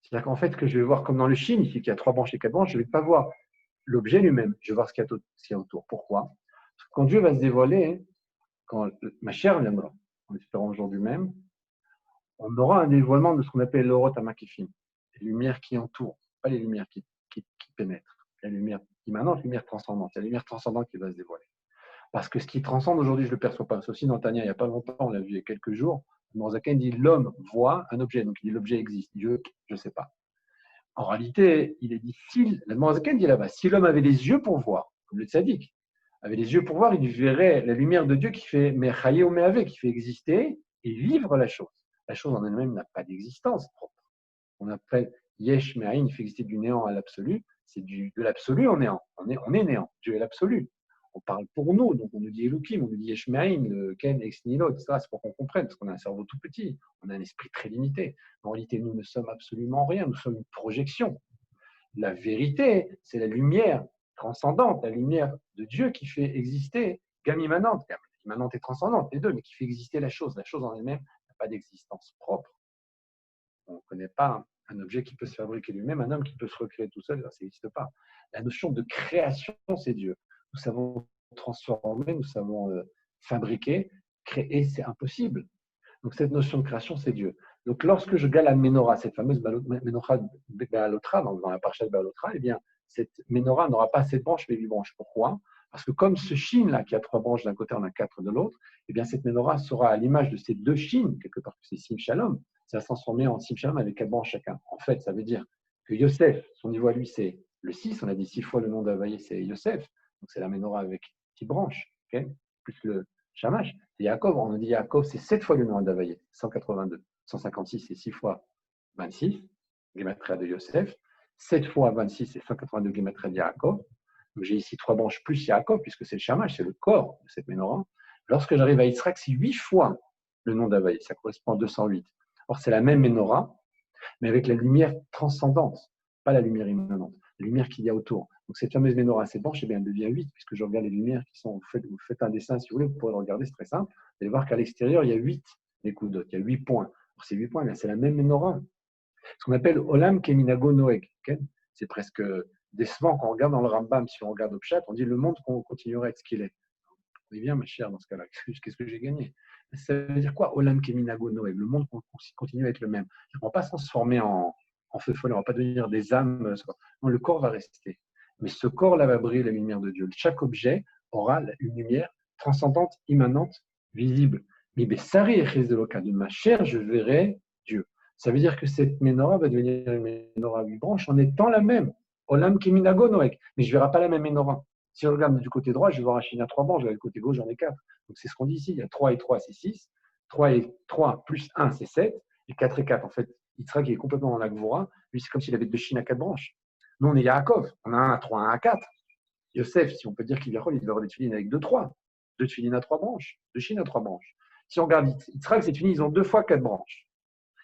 C'est-à-dire qu'en fait, ce que je vais voir comme dans le Shin, ici, qui a 3 branches et 4 branches, je ne vais pas voir l'objet lui-même, je vais voir ce qu'il y a autour. Pourquoi? Parce que quand Dieu va se dévoiler, quand ma chair viendra, en espérant aujourd'hui même, on aura un dévoilement de ce qu'on appelle l'orot amakifim, les lumières qui entourent, pas les lumières qui pénètrent, la lumière immanente, la lumière transcendante, c'est la lumière transcendante qui va se dévoiler. Parce que ce qui transcende aujourd'hui, je ne le perçois pas. Ceci dans Tania, il n'y a pas longtemps, on l'a vu il y a quelques jours, Morzaken dit l'homme voit un objet, donc il dit l'objet existe, Dieu, je ne sais pas. En réalité, il est dit, le Morzaken dit là-bas, si l'homme avait les yeux pour voir, comme le tzaddik, avait les yeux pour voir, il verrait la lumière de Dieu qui fait mechaye ou meave, qui fait exister et vivre la chose. La chose en elle-même n'a pas d'existence propre. On appelle yesh me'ayin, il fait exister du néant à l'absolu. C'est de l'absolu au néant. On est néant. Dieu est l'absolu. On parle pour nous, donc on nous dit Elohim, on nous dit yesh me'ayin, le ken, ex nihilo, etc. C'est pour qu'on comprenne, parce qu'on a un cerveau tout petit, on a un esprit très limité. En réalité, nous ne sommes absolument rien. Nous sommes une projection. La vérité, c'est la lumière transcendante, la lumière de Dieu qui fait exister, gamme immanente et transcendante, les deux, mais qui fait exister la chose. La chose en elle-même n'a pas d'existence propre. On ne connaît pas un objet qui peut se fabriquer lui-même, un homme qui peut se recréer tout seul, ça n'existe pas. La notion de création, c'est Dieu. Nous savons transformer, nous savons fabriquer, créer, c'est impossible. Donc cette notion de création, c'est Dieu. Donc lorsque je gale la menorah, cette fameuse menorah de Béalotra, dans la parasha de Béalotra, eh bien, cette menorah n'aura pas 7 branches, mais 8 branches. Pourquoi? Parce que comme ce Shin-là, qui a 3 branches d'un côté, on a 4 de l'autre, eh bien, cette menorah sera à l'image de ces 2 Shin, quelque part, c'est Sim Shalom, ça va se transformer en Sim Shalom avec 4 branches chacun. En fait, ça veut dire que Yosef, son niveau à lui, c'est le 6, on a dit 6 fois le nom d'Avaïe, c'est Yosef, donc c'est la menorah avec 6 branches, okay, plus le Shamash. C'est Yaakov, on a dit Yaakov, c'est 7 fois le nom d'Avaïe, 182. 156, c'est 6 fois 26, Gematria de Yosef. 7 fois 26, c'est 182 Gematria de Yaakov. Donc j'ai ici 3 branches plus Yaakov, puisque c'est le Shamash, c'est le corps de cette menorah. Lorsque j'arrive à Yitzhak, c'est 8 fois le nom d'Avaïe, ça correspond à 208. Or, c'est la même menorah, mais avec la lumière transcendante, pas la lumière immanente, la lumière qu'il y a autour. Donc cette fameuse menorah, cette branche, eh bien, elle devient 8, puisque je regarde les lumières qui sont. Vous faites un dessin, si vous voulez, vous pourrez le regarder, c'est très simple. Vous allez voir qu'à l'extérieur, il y a 8 coups il y a 8 points. Alors, ces 8 points, c'est la même menorah. Ce qu'on appelle Olam Keminago Noeg. Okay, c'est presque décevant quand on regarde dans le Rambam, si on regarde au Pshat, on dit le monde continuerait à être ce qu'il est. On dit bien, ma chère, dans ce cas-là, qu'est-ce que j'ai gagné? Ça veut dire quoi, Olam Keminago Noeg? Le monde continue à être le même. On ne va pas se transformer en feu follet, on ne va pas devenir des âmes. Non, le corps va rester. Mais ce corps-là va briller la lumière de Dieu. Chaque objet aura une lumière transcendante, immanente, visible. Mais de ma chair, je verrai Dieu. Ça veut dire que cette menorah va devenir une menorah à 8 branches en étant la même. Olam Keminago Noeg. Mais je ne verrai pas la même menorah. Si je regarde du côté droit, je vais voir un Shin à 3 branches, je vais du côté gauche, j'en ai 4. Donc c'est ce qu'on dit ici, il y a 3 et 3, c'est 6. 3 et 3 plus 1, c'est 7. Et 4 et 4, en fait, Yitzhak qui est complètement dans la Gvora, lui c'est comme s'il avait 2 Shin à 4 branches. Nous, on est Yaakov, on a un à 3, un à 4. Yosef, si on peut dire qu'il il devait avoir des tefilines avec 2-3. 2 tefilines à 3 branches, 2 chines à 3 branches. Si on regarde Yitzhak, ces tefilines, ils ont 2 fois 4 branches.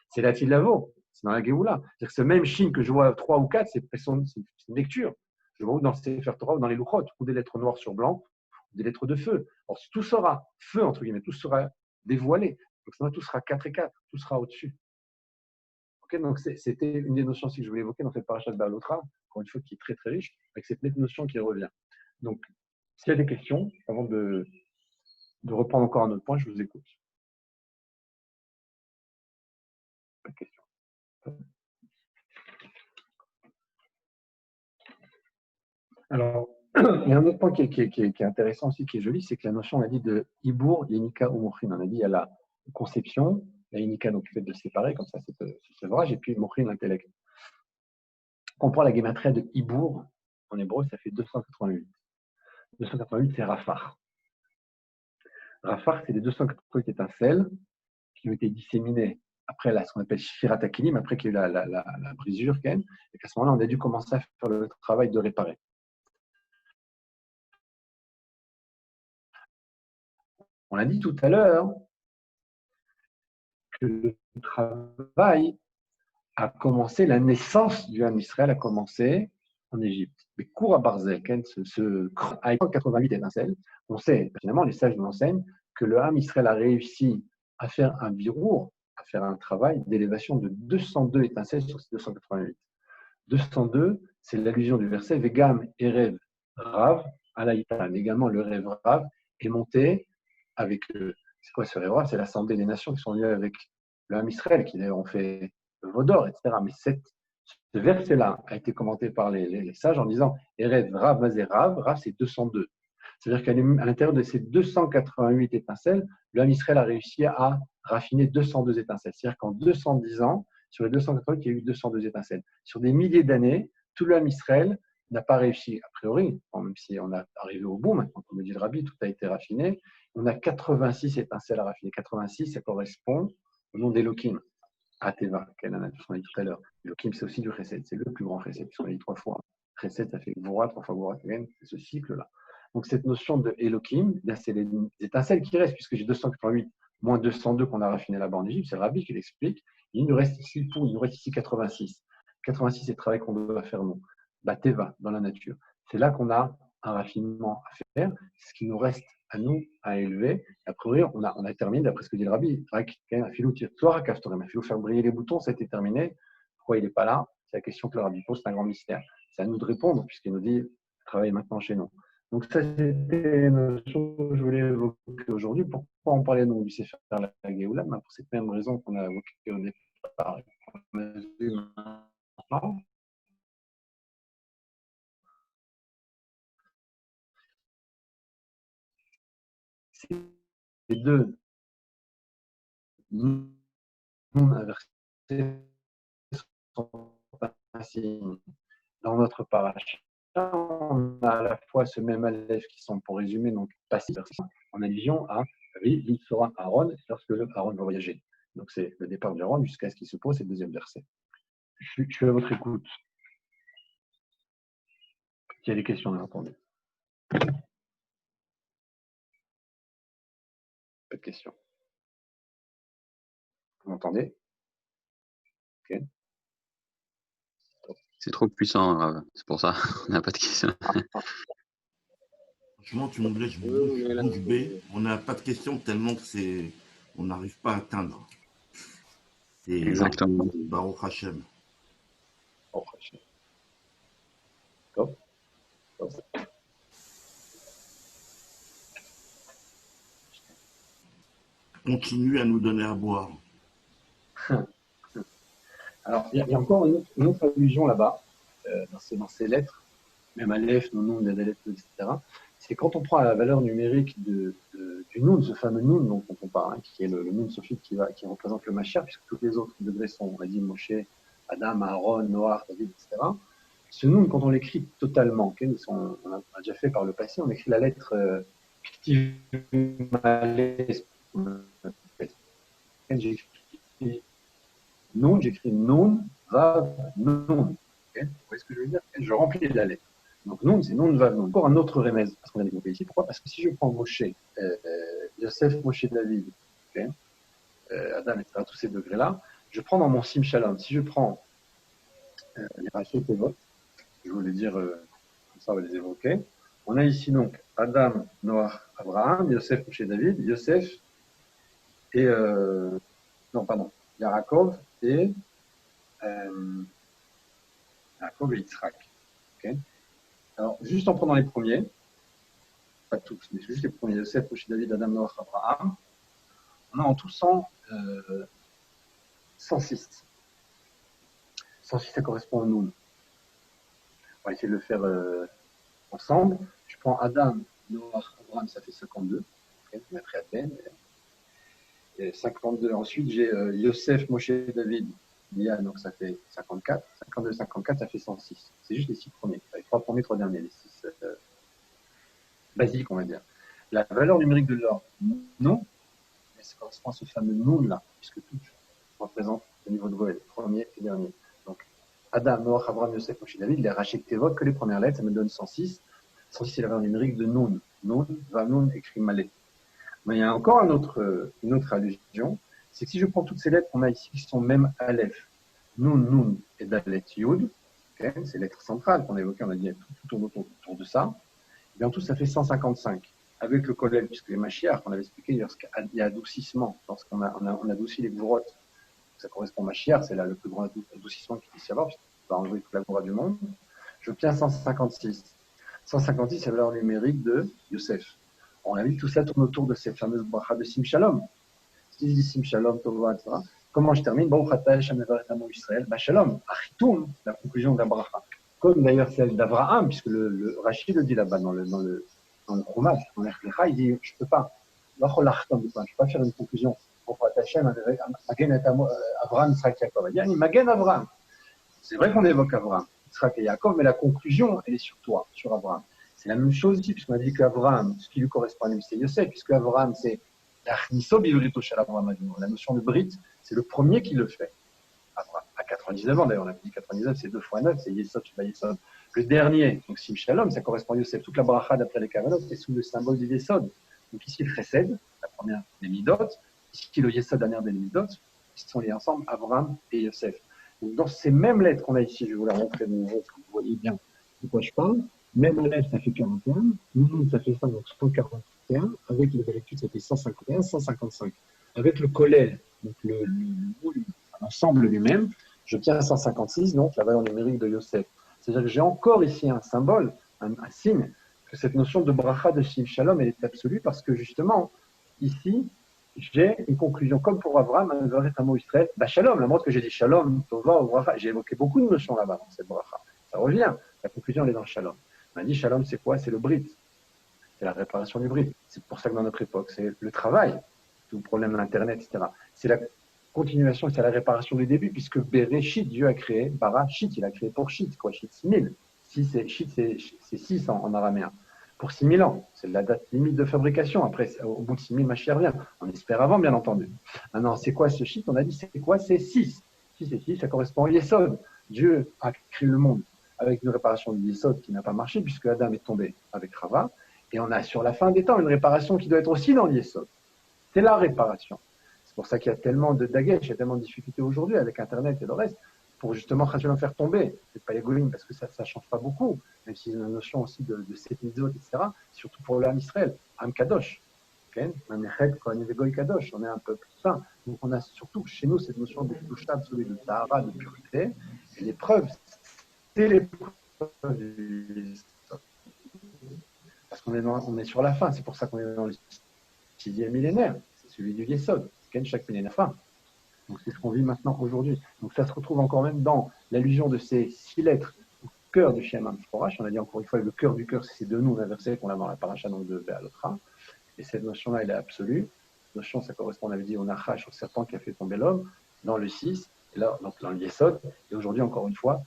C'est la Lavo, c'est dans la Géoula. C'est-à-dire que ce même chine que je vois 3 ou 4, c'est une lecture. Je vois dans le Sefer Torah ou dans les Luchot, ou des lettres noires sur blanc, ou des lettres de feu. Alors, tout sera feu, entre guillemets, tout sera dévoilé. Donc, tout sera 4 et 4, tout sera au-dessus. Okay, donc, c'était une des notions que je voulais évoquer dans cette paracha de Balotra, encore une fois, qui est très, très riche, avec cette notion qui revient. Donc, s'il y a des questions, avant de reprendre encore un autre point, je vous écoute. Pas de questions. Alors, il y a un autre point qui est intéressant aussi, qui est joli, c'est que la notion, on a dit de Ibour, Yenika ou Mochin. On a dit il y a la conception, la Yenika, donc le fait de séparer, comme ça, c'est l'ouvrage, et puis Mochin, l'intellect. Quand on prend la guématria de Ibour, en hébreu, ça fait 288. 288, c'est Rafar. Rafar, c'est les 288 étincelles qui ont été disséminées après ce qu'on appelle Shifirat Akilim, après qu'il y a eu la brisure, et qu'à ce moment-là, on a dû commencer à faire le travail de réparer. On l'a dit tout à l'heure que le travail a commencé, la naissance du Ham Israël a commencé en Égypte. Mais cours à Barzek, à 88 étincelles, on sait, finalement, les sages nous enseignent que le Ham Israël a réussi à faire un birour, à faire un travail d'élévation de 202 étincelles sur ces 288. 202, c'est l'allusion du verset Vegam Erev Rav Alaïtan. Également, le rêve Rav est monté avec c'est quoi ce rêve Rav? C'est l'Assemblée des Nations qui sont venues avec le Ham Israël, qui d'ailleurs ont fait le Vaudor, etc. Mais ce verset-là a été commenté par les sages en disant Erev Rav Mazé Rav, Rav c'est 202. C'est-à-dire qu'à l'intérieur de ces 288 étincelles, le Ham Israël a réussi à raffiner 202 étincelles. C'est-à-dire qu'en 210 ans, sur les 288, il y a eu 202 étincelles. Sur des milliers d'années, tout le Ham Israël n'a pas réussi, a priori, même si on est arrivé au bout, maintenant, comme le dit le Rabbi, tout a été raffiné. On a 86 étincelles à raffiner. 86, ça correspond au nom d'Elohim, à Teva, qu'elle a dit tout à l'heure. Elohim, c'est aussi du Chesed, c'est le plus grand Chesed, puisqu'on l'a dit 3 fois. Chesed, ça fait Gvora, 3 fois Gvora, c'est ce cycle-là. Donc, cette notion de Elohim, c'est les étincelles qui restent, puisque j'ai 288 moins 202 qu'on a raffiné là-bas en Égypte, c'est le Rabbi qui l'explique. Il nous reste ici 86. 86, c'est le travail qu'on doit faire, nous. La Teva, dans la nature. C'est là qu'on a un raffinement à faire. C'est ce qui nous reste à nous à élever. A priori, on a terminé, d'après ce que dit le Rabbi. Il faut faire briller les boutons, ça a été terminé. Pourquoi il n'est pas là? C'est la question que le Rabbi pose, c'est un grand mystère. C'est à nous de répondre, puisqu'il nous dit travaille maintenant chez nous. Donc, ça, c'était une chose que je voulais évoquer aujourd'hui. Pourquoi on parlait donc du Sefer la Géoula? Pour cette même raison qu'on a évoquée au départ. On a vu maintenant. C'est les deux non inversés sont ainsi dans notre paracha. On a à la fois ce même Aleph qui sont, pour résumer, donc passif en allusion à l'Itsora Aaron lorsque Aaron va voyager. Donc c'est le départ de Aaron jusqu'à ce qu'il se pose, c'est le deuxième verset. Je suis à votre écoute. S'il y a des questions, bien entendu. Pas de questions. Vous m'entendez? Ok. C'est trop puissant, c'est pour ça, on n'a pas de questions. Franchement, tu me laisses bouche bée. On n'a pas de questions tellement que on n'arrive pas à atteindre. Exactement. Baruch Hashem. Baruch Hashem. Top. Continue à nous donner à boire. Alors, il y a encore une autre allusion là-bas, dans ces lettres, même Aleph, Nounoun, Dalet, etc. C'est quand on prend la valeur numérique du Noun, ce fameux Noun dont on parle, qui est le Noun sophique qui représente le Mashiach, puisque tous les autres degrés sont, on a dit, Moshe, Adam, Aaron, Noah, David, etc. Ce Noun, quand on l'écrit totalement, on a déjà fait par le passé, on écrit la lettre j'écris Noun, Vav, Noun. Vous voyez ce que je veux veut dire que je remplis la lettre. Donc, Noun, c'est Noun Vav Noun. Encore un autre remède, parce qu'on a développé ici. Pourquoi? Parce que si je prends Moshe, Yosef, Moshe, David, okay, Adam, etc., tous ces degrés-là, je prends dans mon Sim Shalom. Si je prends les Rachel Tevot, je voulais dire, comme ça on va les évoquer. On a ici donc Adam, Noach, Abraham, Yosef, Moshe, David, Yosef et non, pardon, Yaakov et Yitzhak. Okay. Alors, juste en prenant les premiers, pas tous, mais juste les premiers, Yosef, Moshe, David, Adam, Noach, Abraham, on a en tout 106. 106, ça correspond au Noun. On va essayer de le faire ensemble. Je prends Adam, Noach, Abraham, ça fait 52. Okay, je mettrai à peine. Et 52. Ensuite, j'ai Yosef, Moshe, David, Lia, donc ça fait 54. 52, 54, ça fait 106. C'est juste les 6 premiers. Les 3 premiers, 3 derniers, les 6 basiques, on va dire. La valeur numérique de l'ordre, non, mais ça correspond à ce fameux nom là, puisque tout représente le niveau de Goël, premier et dernier. Donc, Adam, Noach, Abraham, Yosef, Moshe, David, les Rachel Tevot, que les premières lettres, ça me donne 106. 106, c'est la valeur numérique de Noun. Noun, va Noun, écrit Malé. Mais il y a encore une autre allusion, c'est que si je prends toutes ces lettres qu'on a ici, qui sont même Aleph, Noun, Noun et Dalet, Yud, okay, ces lettres centrales qu'on a évoquées, on a dit tout tourne autour de ça, et bien tout ça fait 155. Avec le collège, puisque les Mashiach, on avait expliqué, il y a adoucissement, lorsqu'on on adoucit les gourottes, ça correspond au Mashiach, c'est là le plus grand adoucissement qu'il puisse y avoir, puisqu'on va enlever toute la goura du monde, j'obtiens 156. 156, c'est la valeur numérique de Yosef. On a vu tout ça tourne autour de cette fameuse bracha de Sim Shalom. Si je dis Sim Shalom, Tova, etc., comment je termine? Baruch atah Hashem mevarech amo Israël, bah Shalom, Achitoum, la conclusion de la bracha. Comme d'ailleurs celle d'Abraham, puisque le Rashi le dit là-bas dans le Chumash, dans l'Echlecha, il dit je ne peux pas. Je ne peux pas faire une conclusion. Baruch atah Hashem magen et Abraham, Yitzhak, Yaakov. Il dit magen Abraham. C'est vrai qu'on évoque Abraham, Yitzhak et Yaakov, mais la conclusion, elle est sur toi, sur Abraham. C'est la même chose ici, puisqu'on a dit qu'Abraham, ce qui lui correspond à lui, c'est Yosef, puisque Abraham, c'est la notion de Brit, c'est le premier qui le fait. À 99 ans, d'ailleurs, on a dit 99, c'est 2 fois 9, c'est Yesod, Sheba Yesod. Le dernier, donc Sim Shalom, ça correspond à Yosef. Toute la bracha d'après les Kavanot, c'est sous le symbole du Yesod. Donc ici, le Chesed, la première des Midot, ici, le Yesod, la dernière des Midot, ils sont liés ensemble, Abraham et Yosef. Donc, dans ces mêmes lettres qu'on a ici, je vais vous la montrer de nouveau, pour que vous voyez bien de quoi je parle. Même Aleph, ça fait 41, Nounoun, ça fait 5, donc 141, avec le Belectut, ça fait 151, 155. Avec le Kolel, donc l'ensemble lui-même, j'obtiens 156, donc la valeur numérique de Yosef. C'est-à-dire que j'ai encore ici un symbole, un signe, que cette notion de bracha de Sim Shalom, elle est absolue, parce que justement, ici, j'ai une conclusion, comme pour Abraham, un vrai mot Israël, bah Shalom, la montre que j'ai dit Shalom, Tova, bracha, j'ai évoqué beaucoup de notions là-bas dans cette bracha. Ça revient, la conclusion elle est dans Shalom. On a dit Shalom, c'est quoi? C'est le Brit. C'est la réparation du Brit. C'est pour ça que dans notre époque, c'est le travail, tout le problème de l'Internet, etc. C'est la continuation, c'est la réparation du début, puisque Bereshit, Dieu a créé, Bara, Shit, il a créé pour Shit, quoi, Shit 6000. Shit, c'est 6 en araméen. Pour 6000 ans, c'est la date limite de fabrication. Après, au bout de 6000, Mashiach revient. On espère avant, bien entendu. Maintenant, c'est quoi ce Shit? On a dit, c'est quoi? C'est 6. 6 et 6, ça correspond au Yesod. Dieu a créé le monde avec une réparation du Yesod qui n'a pas marché, puisque Adam est tombé avec Rava. Et on a sur la fin des temps une réparation qui doit être aussi dans le Yesod. C'est la réparation. C'est pour ça qu'il y a tellement de dagesh, il y a tellement de difficultés aujourd'hui avec Internet et le reste, pour justement faire tomber. C'est pas les goïms, parce que ça ne change pas beaucoup, même s'il y a une notion aussi de 7 mitzvot, etc. Surtout pour l'âme Israël, Am Kadosh. Okay? On est un peu plus sain. Donc on a surtout chez nous cette notion de Kedusha absolue, de Tahara, de pureté. Et l'épreuve, c'est l'épreuve du Yesod. Parce qu'on est sur la fin, c'est pour ça qu'on est dans le 6e millénaire, c'est celui du Yesod, chaque millénaire fin. Donc c'est ce qu'on vit maintenant aujourd'hui. Donc ça se retrouve encore même dans l'allusion de ces 6 lettres au cœur du Shem HaMeforash. On a dit encore une fois, le cœur du cœur, c'est de nous, un verset qu'on a dans la paracha donc de Béalotra. Et cette notion-là, elle est absolue. Cette notion, ça correspond, on avait dit, au Nachash, au serpent qui a fait tomber l'homme, dans le 6, et là, donc dans le Yesod. Et aujourd'hui, encore une fois,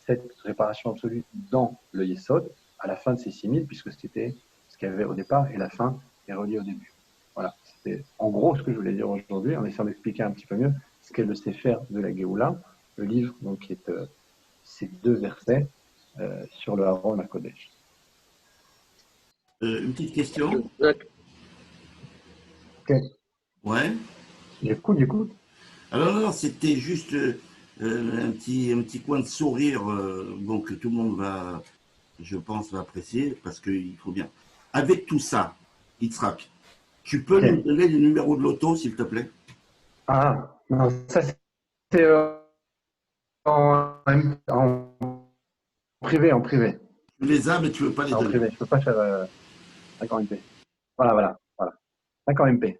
cette réparation absolue dans le Yesod, à la fin de ces 6000, puisque c'était ce qu'il y avait au départ, et la fin est reliée au début. Voilà, c'était en gros ce que je voulais dire aujourd'hui, en essayant d'expliquer un petit peu mieux ce qu'est le Sefer de la Géoula, le livre donc, qui est ces 2 versets sur le Haron à Kodesh. Une petite question. Ok. Ouais. J'écoute. Alors, non, c'était juste un petit coin de sourire bon, que tout le monde va, je pense, va apprécier parce qu'il faut bien. Avec tout ça, Yitzhak, tu peux Ok. nous donner les numéros de l'auto, s'il te plaît? Ah, non, ça c'est en privé, en privé. Tu les as, mais tu ne veux pas les En donner. privé, je ne peux pas faire 5 en MP. Voilà. 5 en MP.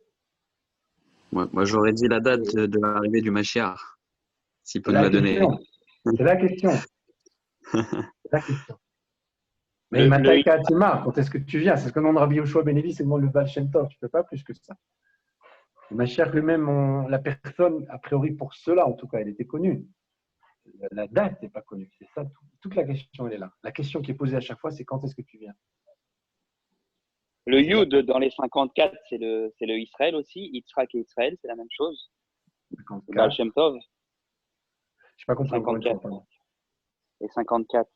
Moi, j'aurais dit la date de l'arrivée du Mashiach, s'il peut C'est nous la la donner. question. C'est la question. C'est la question. Mais Le- Mataïka Atima, quand est-ce que tu viens? C'est ce que demande Rabbi Yoshua Ben Levi, c'est le Baal Shem Tov. Tu ne peux pas plus que ça. Le Mashiach lui-même, la personne, a priori pour cela, en tout cas, elle était connue. La date n'est pas connue. C'est ça, toute la question, elle est là. La question qui est posée à chaque fois, c'est quand est-ce que tu viens? Le Yud dans les 54, c'est le Israël aussi. Yitzhak et Israël, c'est la même chose. Le Baal 54. Shem Tov, Je n'ai pas compris. 54. Et 54.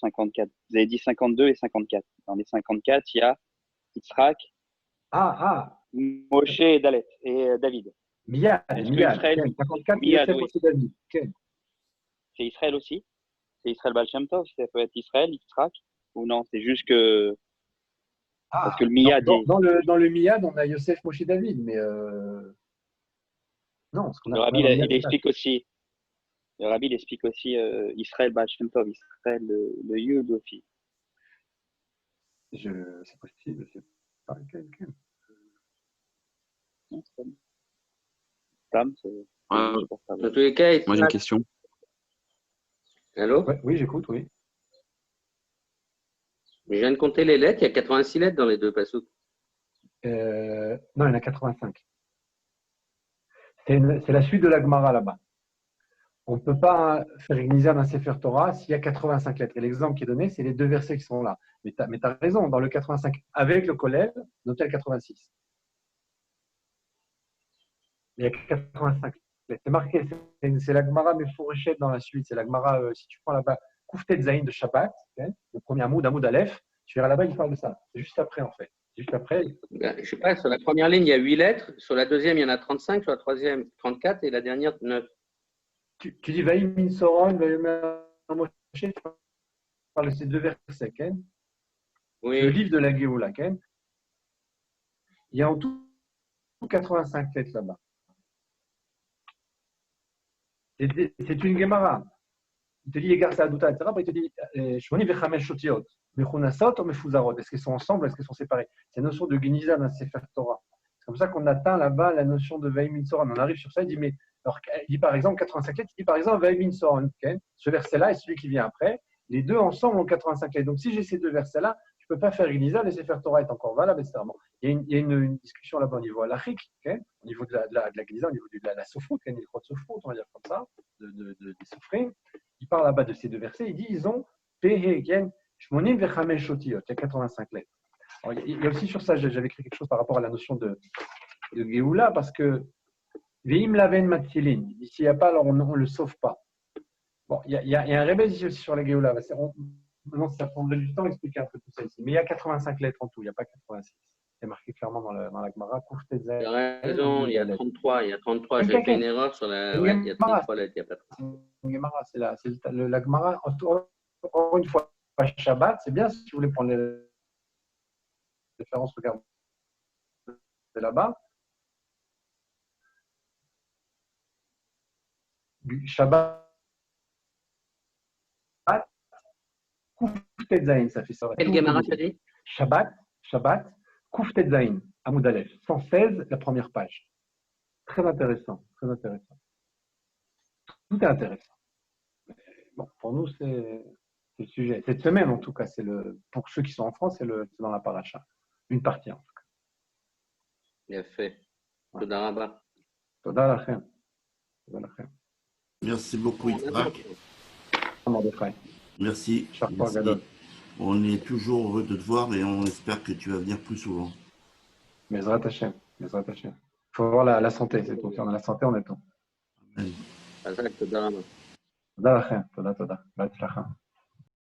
54. Vous avez dit 52 et 54. Dans les 54, il y a Yitzhak, Moshe et David. Miyad. Est-ce que Israël, 54, Miyad, Yosef oui. Moshe David. Okay. C'est Israël aussi? C'est Israël Baal Shem Tov? Ça peut être Israël, Yitzhak? Ou non? C'est juste que. Parce que le Miyad est. Dans le Miyad, on a Yosef Moshe David, mais non. Ce qu'on a, Le Rabbi, on a il explique aussi. Le Rabbi, il explique aussi Israël Baal Shem Tov, Israël le Yud aussi. C'est possible, je sais pas quelqu'un. Non, c'est pas bon. Tam, c'est juste pour Dans savoir. tous les cas, Moi, j'ai une question. Allô? Ouais, oui, j'écoute, oui. Je viens de compter les lettres, il y a 86 lettres dans les deux passouk. Non, il y en a 85. C'est la suite de la Gemara là-bas. On ne peut pas faire une Nizar d'un Sefer Torah s'il y a 85 lettres. Et l'exemple qui est donné, c'est les deux versets qui sont là. Mais tu as raison, dans le 85 avec le Kollel, notez le 86. Il y a 85 lettres. C'est marqué, c'est la Gemara Mefourchet dans la suite. C'est la Gemara, si tu prends là-bas, Kouftet Zayin de Shabbat, okay, le premier Amoud Aleph, tu verras là-bas, il parle de ça. C'est juste après, en fait. Juste après. Je ne sais pas, sur la première ligne, il y a 8 lettres, sur la deuxième, il y en a 35, sur la troisième, 34 et la dernière, 9. Tu dis Vaïm Min Soron, Vaïm Moshe, tu parles de ces deux versets, Ken. Oui. Le livre de la Géoula, Ken. Il y a en tout 85 lettres là-bas. C'est une Gemara. Il te dit Egar Saaduta, etc. Après, il te dit Shmoni Vechamesh Shotiot, Mechunasot ou Mefuzarot. Est-ce qu'elles sont ensemble, est-ce qu'elles sont séparées? C'est la notion de Geniza dans Sefer Torah. C'est comme ça qu'on atteint là-bas la notion de Vaïm Min Soron. On arrive sur ça, il dit, mais alors, il dit par exemple 85 lettres, il dit par exemple Vaïm Min Soron. Okay, ce verset-là et celui qui vient après, les deux ensemble ont 85 lettres. Donc si j'ai ces deux versets-là, je ne peux pas faire Geniza, le Sefer Torah est encore valable, etc. Bon, il y a une discussion là-bas au niveau halachique, okay, au niveau de la Geniza, au niveau de la Sofrout, il y a une Sofrout, on va dire comme ça, des Sofrim. Il parle là-bas de ces deux versets, il dit ils ont Pehegen, Shmonim Vechamesh Shotiot, il y a 85 lettres. Alors, il y a aussi sur ça, j'avais écrit quelque chose par rapport à la notion de Géoula, parce que Veim Laven Matzilin, s'il n'y a pas, alors on ne le sauve pas. Bon, il y a un rebelle ici aussi sur la Géoula. Maintenant, ça prendrait du temps d'expliquer un peu tout ça ici. Mais il y a 85 lettres en tout, il n'y a pas 86. C'est marqué clairement dans la Gemara. Tu as raison, il y a 33. Il y a 33. J'ai fait une erreur sur la. Ouais, il y a 33 lettres, il n'y a pas 33. Gemara, c'est la Gemara. Encore une fois, Shabbat, c'est bien si vous voulez prendre les références, regardez là-bas. Shabbat, Kouftet Zayin, ça fait ça. Quelle Gemara tu as dit? Shabbat, Kouftet Zayin, Amoud Aleph, 116, la première page. Très intéressant, très intéressant. Tout est intéressant. Bon, pour nous, c'est le sujet. Cette semaine, en tout cas, pour ceux qui sont en France, c'est dans la paracha. Une partie, en tout cas. Bien fait. Toda Rabba. Toda lachem. Merci beaucoup, Yitzhak. Merci. Merci. On est toujours heureux de te voir et on espère que tu vas venir plus souvent. Mezrat Hashem. Il faut voir la santé, c'est tout. Si on a la santé, on est tout. Amen. Toda Rabba. Toda lachem. Toda. Toda.